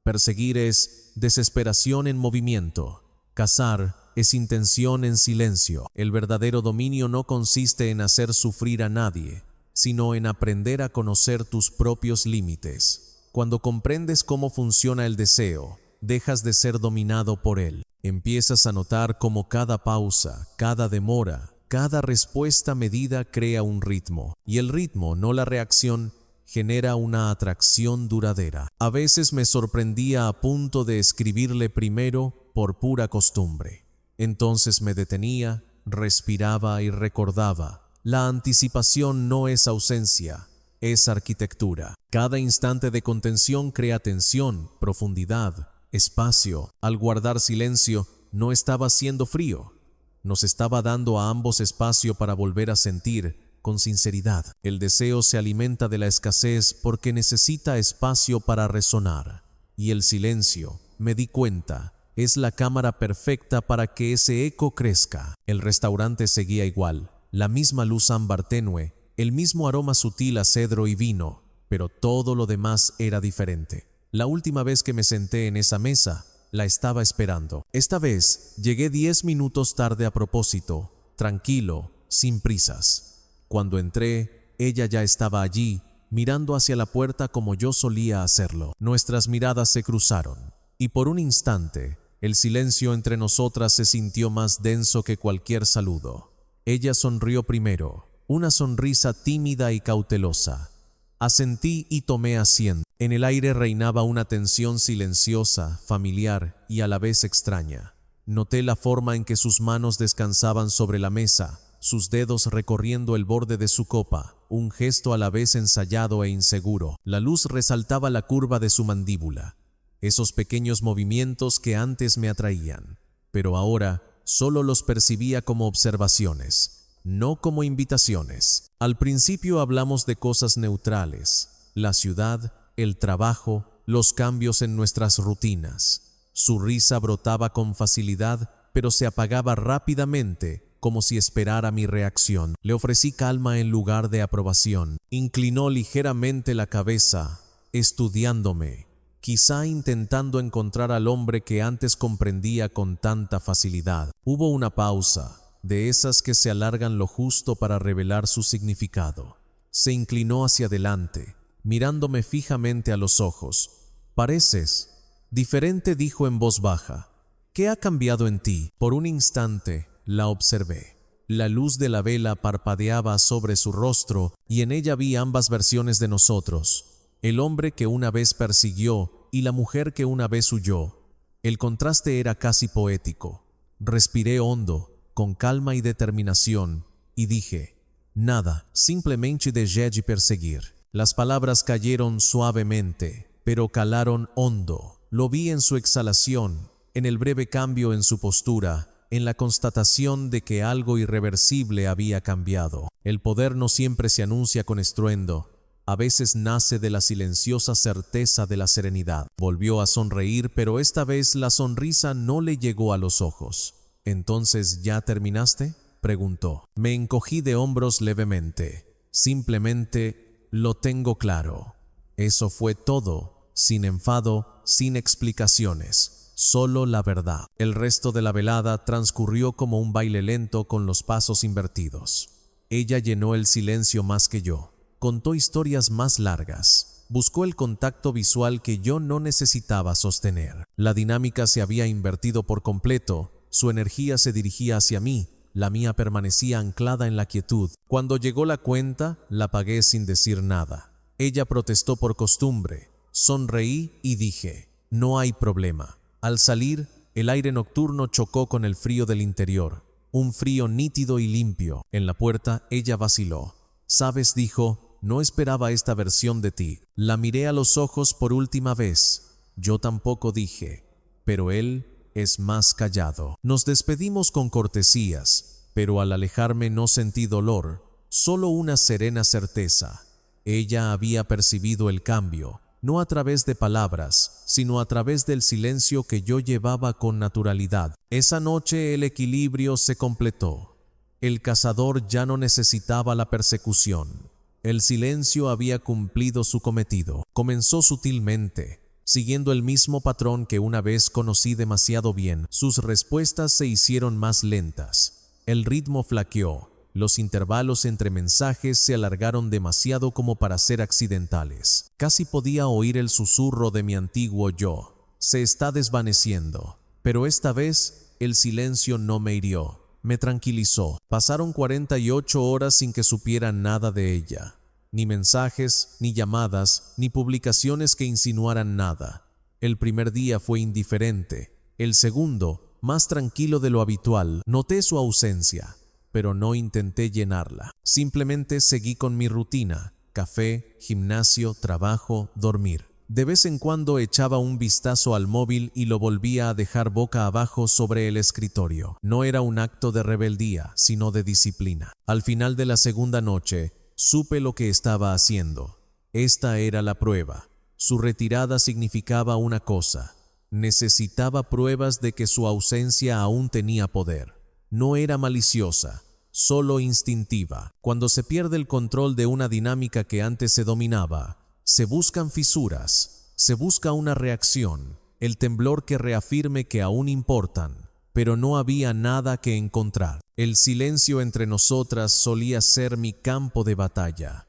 Perseguir es desesperación en movimiento. Cazar es intención en silencio. El verdadero dominio no consiste en hacer sufrir a nadie, sino en aprender a conocer tus propios límites. Cuando comprendes cómo funciona el deseo, dejas de ser dominado por él. Empiezas a notar cómo cada pausa, cada demora, cada respuesta medida crea un ritmo, y el ritmo, no la reacción, genera una atracción duradera. A veces me sorprendía a punto de escribirle primero por pura costumbre. Entonces me detenía, respiraba y recordaba. La anticipación no es ausencia, es arquitectura. Cada instante de contención crea tensión, profundidad, espacio. Al guardar silencio, no estaba siendo frío. Nos estaba dando a ambos espacio para volver a sentir con sinceridad. El deseo se alimenta de la escasez porque necesita espacio para resonar. Y el silencio, me di cuenta, es la cámara perfecta para que ese eco crezca. El restaurante seguía igual, la misma luz ámbar tenue, el mismo aroma sutil a cedro y vino, pero todo lo demás era diferente. La última vez que me senté en esa mesa, la estaba esperando. Esta vez llegué 10 minutos tarde a propósito, tranquilo, sin prisas. Cuando entré, ella ya estaba allí, mirando hacia la puerta como yo solía hacerlo. Nuestras miradas se cruzaron, y por un instante, el silencio entre nosotras se sintió más denso que cualquier saludo. Ella sonrió primero, una sonrisa tímida y cautelosa. Asentí y tomé asiento. En el aire reinaba una tensión silenciosa, familiar y a la vez extraña. Noté la forma en que sus manos descansaban sobre la mesa, sus dedos recorriendo el borde de su copa, un gesto a la vez ensayado e inseguro. La luz resaltaba la curva de su mandíbula, esos pequeños movimientos que antes me atraían, pero ahora solo los percibía como observaciones, no como invitaciones. Al principio hablamos de cosas neutrales, la ciudad, el trabajo, los cambios en nuestras rutinas. Su risa brotaba con facilidad, pero se apagaba rápidamente, como si esperara mi reacción. Le ofrecí calma en lugar de aprobación. Inclinó ligeramente la cabeza, estudiándome, quizá intentando encontrar al hombre que antes comprendía con tanta facilidad. Hubo una pausa, de esas que se alargan lo justo para revelar su significado. Se inclinó hacia adelante, mirándome fijamente a los ojos. «Pareces diferente», dijo en voz baja. «¿Qué ha cambiado en ti?» Por un instante la observé. La luz de la vela parpadeaba sobre su rostro y en ella vi ambas versiones de nosotros, el hombre que una vez persiguió y la mujer que una vez huyó. El contraste era casi poético. Respiré hondo, con calma y determinación, y dije: «Nada, simplemente dejé de perseguir». Las palabras cayeron suavemente, pero calaron hondo. Lo vi en su exhalación, en el breve cambio en su postura, en la constatación de que algo irreversible había cambiado. El poder no siempre se anuncia con estruendo, a veces nace de la silenciosa certeza de la serenidad. Volvió a sonreír, pero esta vez la sonrisa no le llegó a los ojos. «¿Entonces ya terminaste?», preguntó. Me encogí de hombros levemente. «Simplemente lo tengo claro». Eso fue todo, sin enfado, sin explicaciones, solo la verdad. El resto de la velada transcurrió como un baile lento con los pasos invertidos. Ella llenó el silencio más que yo, contó historias más largas, buscó el contacto visual que yo no necesitaba sostener. La dinámica se había invertido por completo, su energía se dirigía hacia mí, la mía permanecía anclada en la quietud. Cuando llegó la cuenta, la pagué sin decir nada. Ella protestó por costumbre. Sonreí y dije: «No hay problema». Al salir, el aire nocturno chocó con el frío del interior, un frío nítido y limpio. En la puerta, ella vaciló. «¿Sabes?», dijo, «no esperaba esta versión de ti». La miré a los ojos por última vez. Yo tampoco, dije, pero él es más callado. Nos despedimos con cortesías, pero al alejarme no sentí dolor, solo una serena certeza. Ella había percibido el cambio, no a través de palabras, sino a través del silencio que yo llevaba con naturalidad. Esa noche el equilibrio se completó. El cazador ya no necesitaba la persecución. El silencio había cumplido su cometido. Comenzó sutilmente, siguiendo el mismo patrón que una vez conocí demasiado bien. Sus respuestas se hicieron más lentas. El ritmo flaqueó. Los intervalos entre mensajes se alargaron demasiado como para ser accidentales. Casi podía oír el susurro de mi antiguo yo. Se está desvaneciendo. Pero esta vez el silencio no me hirió. Me tranquilizó. Pasaron 48 horas sin que supiera nada de ella. Ni mensajes, ni llamadas, ni publicaciones que insinuaran nada. El primer día fue indiferente. El segundo, más tranquilo de lo habitual. Noté su ausencia, pero no intenté llenarla. Simplemente seguí con mi rutina: café, gimnasio, trabajo, dormir. De vez en cuando echaba un vistazo al móvil y lo volvía a dejar boca abajo sobre el escritorio. No era un acto de rebeldía, sino de disciplina. Al final de la segunda noche, supe lo que estaba haciendo. Esta era la prueba. Su retirada significaba una cosa: necesitaba pruebas de que su ausencia aún tenía poder. No era maliciosa, solo instintiva. Cuando se pierde el control de una dinámica que antes se dominaba, se buscan fisuras, Se busca una reacción, el temblor que reafirme que aún importan, pero no había nada que encontrar. El silencio entre nosotras solía ser mi campo de batalla.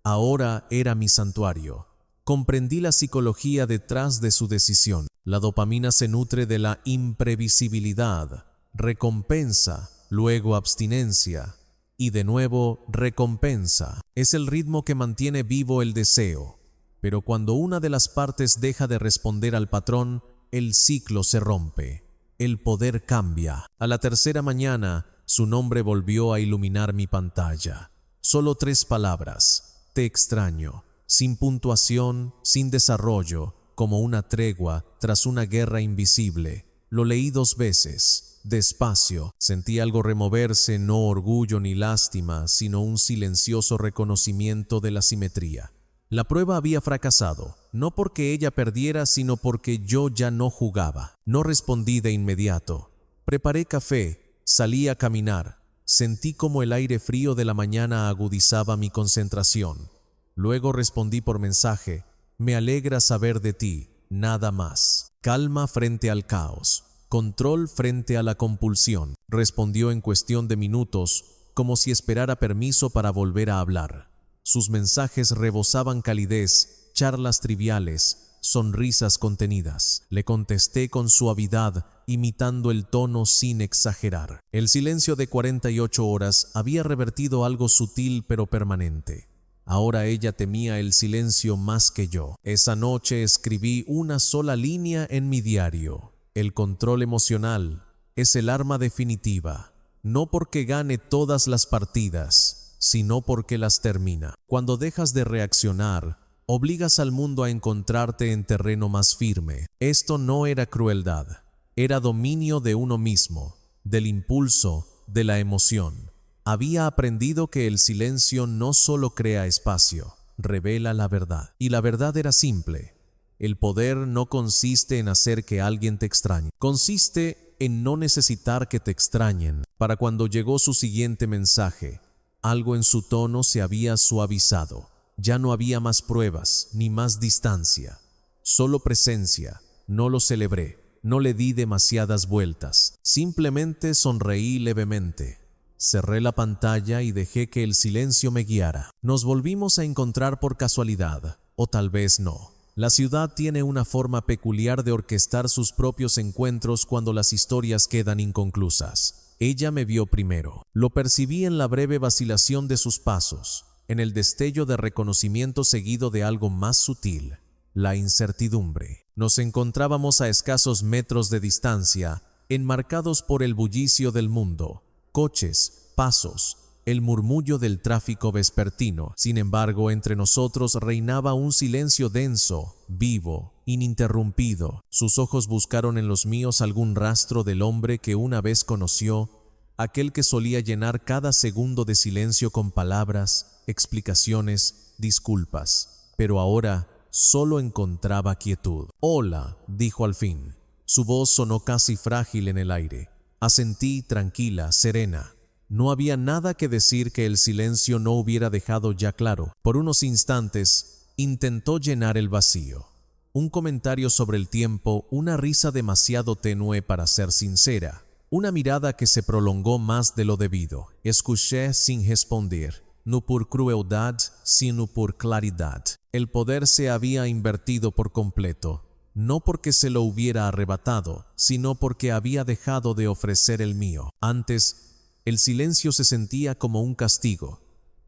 Ahora era mi santuario. Comprendí la psicología detrás de su decisión. La dopamina se nutre de la imprevisibilidad, recompensa, luego abstinencia, y de nuevo recompensa. Es el ritmo que mantiene vivo el deseo. Pero cuando una de las partes deja de responder al patrón, el ciclo se rompe. El poder cambia. A la tercera mañana, su nombre volvió a iluminar mi pantalla. Solo 3 palabras. Te extraño. Sin puntuación, sin desarrollo, como una tregua tras una guerra invisible. Lo leí 2 veces. Despacio. Sentí algo removerse, no orgullo ni lástima, sino un silencioso reconocimiento de la simetría. La prueba había fracasado, no porque ella perdiera, sino porque yo ya no jugaba. No respondí de inmediato. Preparé café, salí a caminar. Sentí como el aire frío de la mañana agudizaba mi concentración. Luego respondí por mensaje: me alegra saber de ti, nada más. Calma frente al caos, control frente a la compulsión. Respondió en cuestión de minutos, como si esperara permiso para volver a hablar. Sus mensajes rebosaban calidez, charlas triviales, sonrisas contenidas. Le contesté con suavidad, imitando el tono sin exagerar. El silencio de 48 horas había revertido algo sutil pero permanente. Ahora ella temía el silencio más que yo. Esa noche escribí una sola línea en mi diario. El control emocional es el arma definitiva, no porque gane todas las partidas, sino porque las termina. Cuando dejas de reaccionar, obligas al mundo a encontrarte en terreno más firme. Esto no era crueldad, era dominio de uno mismo, del impulso, de la emoción. Había aprendido que el silencio no solo crea espacio, revela la verdad. Y la verdad era simple. El poder no consiste en hacer que alguien te extrañe. Consiste en no necesitar que te extrañen. Para cuando llegó su siguiente mensaje, algo en su tono se había suavizado. Ya no había más pruebas, ni más distancia. Solo presencia. No lo celebré. No le di demasiadas vueltas. Simplemente sonreí levemente. Cerré la pantalla y dejé que el silencio me guiara. Nos volvimos a encontrar por casualidad, o tal vez no. La ciudad tiene una forma peculiar de orquestar sus propios encuentros cuando las historias quedan inconclusas. Ella me vio primero. Lo percibí en la breve vacilación de sus pasos, en el destello de reconocimiento seguido de algo más sutil, la incertidumbre. Nos encontrábamos a escasos metros de distancia, enmarcados por el bullicio del mundo. Coches, pasos, el murmullo del tráfico vespertino. Sin embargo, entre nosotros reinaba un silencio denso, vivo, ininterrumpido. Sus ojos buscaron en los míos algún rastro del hombre que una vez conoció, aquel que solía llenar cada segundo de silencio con palabras, explicaciones, disculpas. Pero ahora solo encontraba quietud. «Hola», dijo al fin. Su voz sonó casi frágil en el aire. Asentí tranquila, serena. No había nada que decir que el silencio no hubiera dejado ya claro. Por unos instantes, intentó llenar el vacío. Un comentario sobre el tiempo, una risa demasiado tenue para ser sincera, una mirada que se prolongó más de lo debido. Escuché sin responder, no por crueldad, sino por claridad. El poder se había invertido por completo. No porque se lo hubiera arrebatado, sino porque había dejado de ofrecer el mío. Antes, el silencio se sentía como un castigo.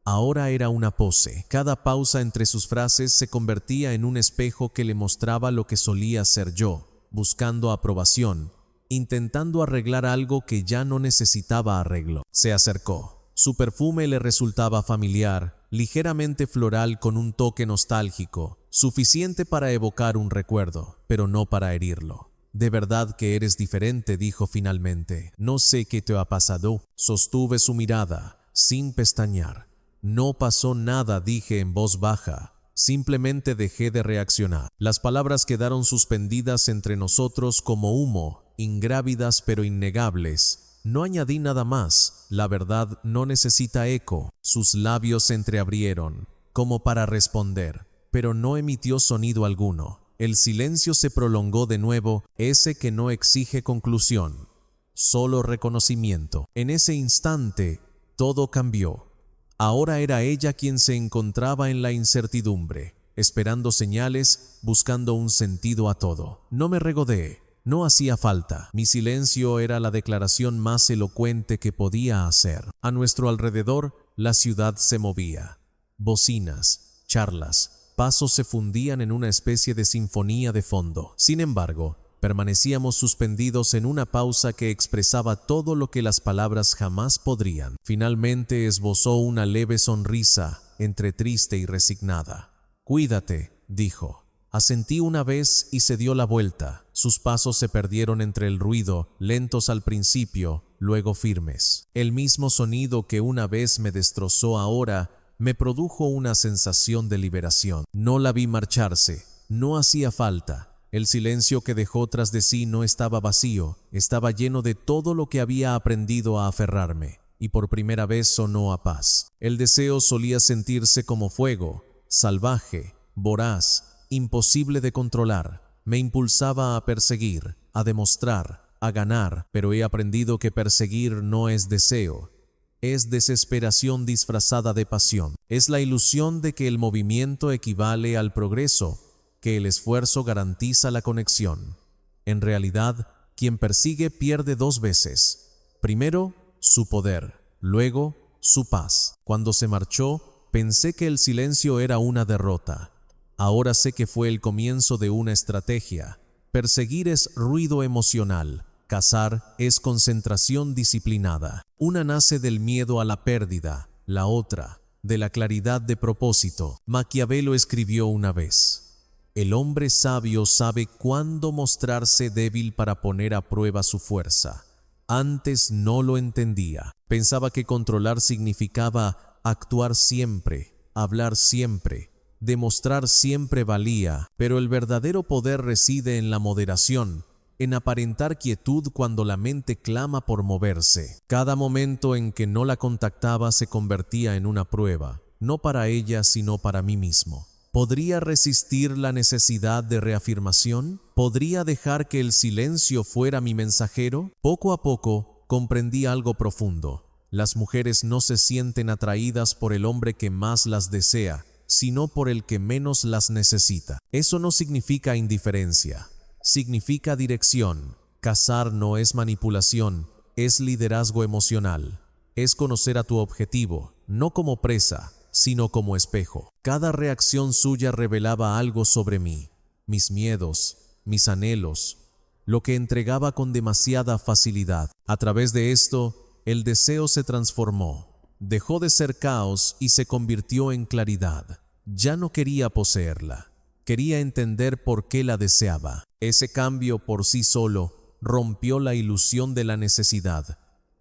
Ahora era una pose. Cada pausa entre sus frases se convertía en un espejo que le mostraba lo que solía ser yo, buscando aprobación, intentando arreglar algo que ya no necesitaba arreglo. Se acercó. Su perfume le resultaba familiar, ligeramente floral con un toque nostálgico, suficiente para evocar un recuerdo, pero no para herirlo. «De verdad que eres diferente», dijo finalmente. «No sé qué te ha pasado». Sostuve su mirada, sin pestañear. «No pasó nada», dije en voz baja. Simplemente dejé de reaccionar. Las palabras quedaron suspendidas entre nosotros como humo, ingrávidas pero innegables. No añadí nada más. La verdad no necesita eco. Sus labios se entreabrieron, como para responder, pero no emitió sonido alguno. El silencio se prolongó de nuevo, ese que no exige conclusión, solo reconocimiento. En ese instante, todo cambió. Ahora era ella quien se encontraba en la incertidumbre, esperando señales, buscando un sentido a todo. No me regodeé, no hacía falta. Mi silencio era la declaración más elocuente que podía hacer. A nuestro alrededor, la ciudad se movía. Bocinas, charlas, pasos se fundían en una especie de sinfonía de fondo. Sin embargo, permanecíamos suspendidos en una pausa que expresaba todo lo que las palabras jamás podrían. Finalmente esbozó una leve sonrisa, entre triste y resignada. «Cuídate», dijo. Asentí una vez y se dio la vuelta. Sus pasos se perdieron entre el ruido, lentos al principio, luego firmes. El mismo sonido que una vez me destrozó ahora me produjo una sensación de liberación. No la vi marcharse, no hacía falta. El silencio que dejó tras de sí no estaba vacío, estaba lleno de todo lo que había aprendido a aferrarme, y por primera vez sonó a paz. El deseo solía sentirse como fuego, salvaje, voraz, imposible de controlar. Me impulsaba a perseguir, a demostrar, a ganar, pero he aprendido que perseguir no es deseo. Es desesperación disfrazada de pasión. Es la ilusión de que el movimiento equivale al progreso, que el esfuerzo garantiza la conexión. En realidad, quien persigue pierde dos veces. Primero, su poder, luego, su paz. Cuando se marchó, pensé que el silencio era una derrota. Ahora sé que fue el comienzo de una estrategia. Perseguir es ruido emocional. Cazar es concentración disciplinada. Una nace del miedo a la pérdida, la otra, de la claridad de propósito. Maquiavelo escribió una vez: el hombre sabio sabe cuándo mostrarse débil para poner a prueba su fuerza. Antes no lo entendía. Pensaba que controlar significaba actuar siempre, hablar siempre, demostrar siempre valía, pero el verdadero poder reside en la moderación, en aparentar quietud cuando la mente clama por moverse. Cada momento en que no la contactaba se convertía en una prueba, no para ella sino para mí mismo. ¿Podría resistir la necesidad de reafirmación? ¿Podría dejar que el silencio fuera mi mensajero? Poco a poco comprendí algo profundo. Las mujeres no se sienten atraídas por el hombre que más las desea, sino por el que menos las necesita. Eso no significa indiferencia, significa dirección. Cazar no es manipulación, es liderazgo emocional. Es conocer a tu objetivo, no como presa, sino como espejo. Cada reacción suya revelaba algo sobre mí, mis miedos, mis anhelos, lo que entregaba con demasiada facilidad. A través de esto, el deseo se transformó. Dejó de ser caos y se convirtió en claridad. Ya no quería poseerla, quería entender por qué la deseaba. Ese cambio por sí solo rompió la ilusión de la necesidad.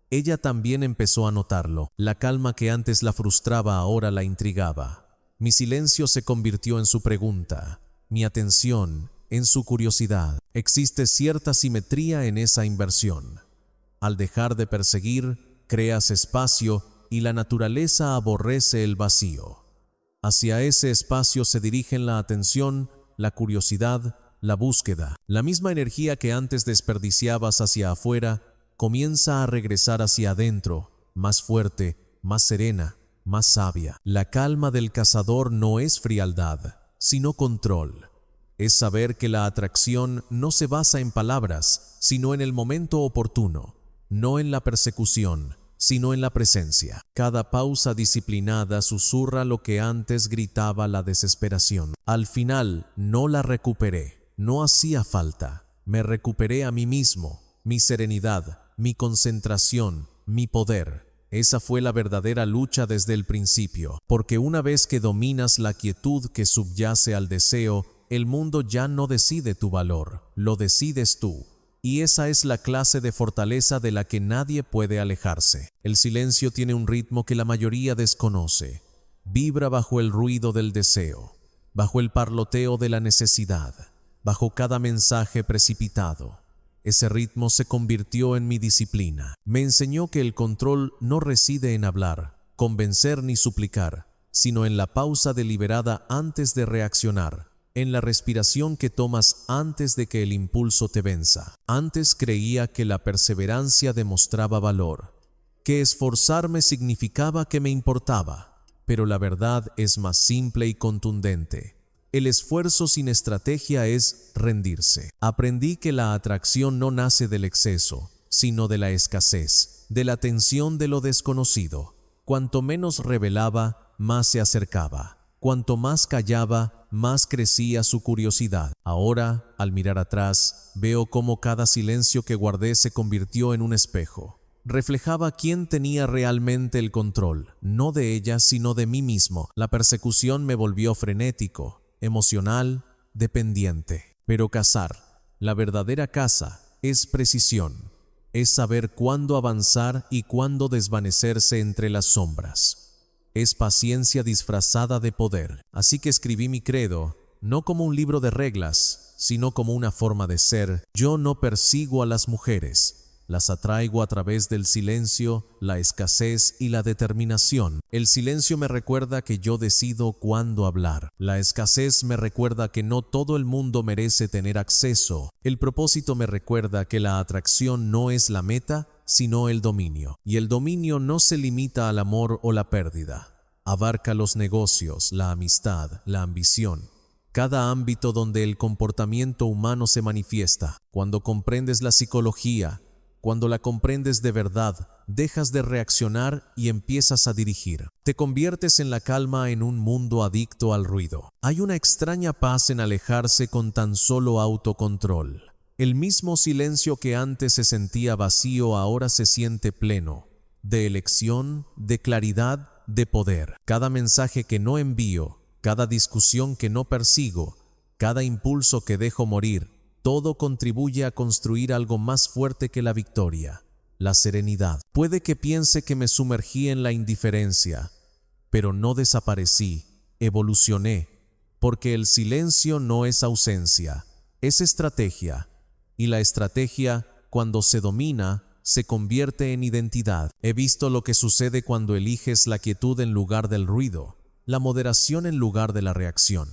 Ella también empezó a notarlo. La calma que antes la frustraba ahora la intrigaba. Mi silencio se convirtió en su pregunta, mi atención en su curiosidad. Existe cierta simetría en esa inversión. Al dejar de perseguir, creas espacio y la naturaleza aborrece el vacío. Hacia ese espacio se dirigen la atención, la curiosidad, la búsqueda. La misma energía que antes desperdiciabas hacia afuera comienza a regresar hacia adentro, más fuerte, más serena, más sabia. La calma del cazador no es frialdad, sino control. Es saber que la atracción no se basa en palabras, sino en el momento oportuno, no en la persecución, sino en la presencia. Cada pausa disciplinada susurra lo que antes gritaba la desesperación. Al final no la recuperé, no hacía falta. Me recuperé a mí mismo, mi serenidad, mi concentración, mi poder. Esa fue la verdadera lucha desde el principio, porque una vez que dominas la quietud que subyace al deseo, el mundo ya no decide tu valor, lo decides tú. Y esa es la clase de fortaleza de la que nadie puede alejarse. El silencio tiene un ritmo que la mayoría desconoce. Vibra bajo el ruido del deseo, bajo el parloteo de la necesidad, bajo cada mensaje precipitado. Ese ritmo se convirtió en mi disciplina. Me enseñó que el control no reside en hablar, convencer ni suplicar, sino en la pausa deliberada antes de reaccionar, en la respiración que tomas antes de que el impulso te venza. Antes creía que la perseverancia demostraba valor, que esforzarme significaba que me importaba, pero la verdad es más simple y contundente. El esfuerzo sin estrategia es rendirse. Aprendí que la atracción no nace del exceso, sino de la escasez, de la tensión de lo desconocido. Cuanto menos revelaba, más se acercaba. Cuanto más callaba, más crecía su curiosidad. Ahora, al mirar atrás, veo cómo cada silencio que guardé se convirtió en un espejo. Reflejaba quién tenía realmente el control, no de ella, sino de mí mismo. La persecución me volvió frenético, emocional, dependiente. Pero cazar, la verdadera caza, es precisión. Es saber cuándo avanzar y cuándo desvanecerse entre las sombras. Es paciencia disfrazada de poder. Así que escribí mi credo, no como un libro de reglas, sino como una forma de ser. Yo no persigo a las mujeres. Las atraigo a través del silencio, la escasez y la determinación. El silencio me recuerda que yo decido cuándo hablar. La escasez me recuerda que no todo el mundo merece tener acceso. El propósito me recuerda que la atracción no es la meta, sino el dominio. Y el dominio no se limita al amor o la pérdida. Abarca los negocios, la amistad, la ambición. Cada ámbito donde el comportamiento humano se manifiesta. Cuando comprendes la psicología, cuando la comprendes de verdad, dejas de reaccionar y empiezas a dirigir. Te conviertes en la calma en un mundo adicto al ruido. Hay una extraña paz en alejarse con tan solo autocontrol. El mismo silencio que antes se sentía vacío ahora se siente pleno, de elección, de claridad, de poder. Cada mensaje que no envío, cada discusión que no persigo, cada impulso que dejo morir, todo contribuye a construir algo más fuerte que la victoria, la serenidad. Puede que piense que me sumergí en la indiferencia, pero no desaparecí, evolucioné, porque el silencio no es ausencia, es estrategia, y la estrategia, cuando se domina, se convierte en identidad. He visto lo que sucede cuando eliges la quietud en lugar del ruido, la moderación en lugar de la reacción.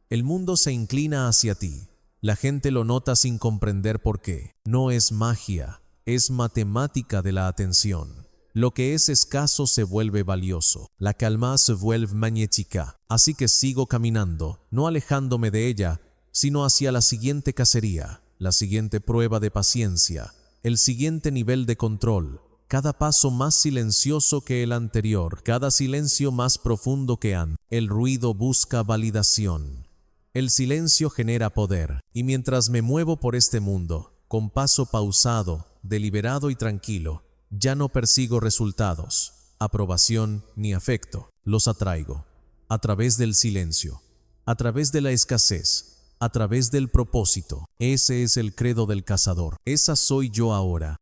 El mundo se inclina hacia ti. La gente lo nota sin comprender por qué. No es magia, es matemática de la atención. Lo que es escaso se vuelve valioso. La calma se vuelve magnética. Así que sigo caminando, no alejándome de ella, sino hacia la siguiente cacería, la siguiente prueba de paciencia, el siguiente nivel de control. Cada paso más silencioso que el anterior, cada silencio más profundo que antes. El ruido busca validación. El silencio genera poder, y mientras me muevo por este mundo, con paso pausado, deliberado y tranquilo, ya no persigo resultados, aprobación ni afecto. Los atraigo, a través del silencio, a través de la escasez, a través del propósito. Ese es el credo del cazador. Esa soy yo ahora.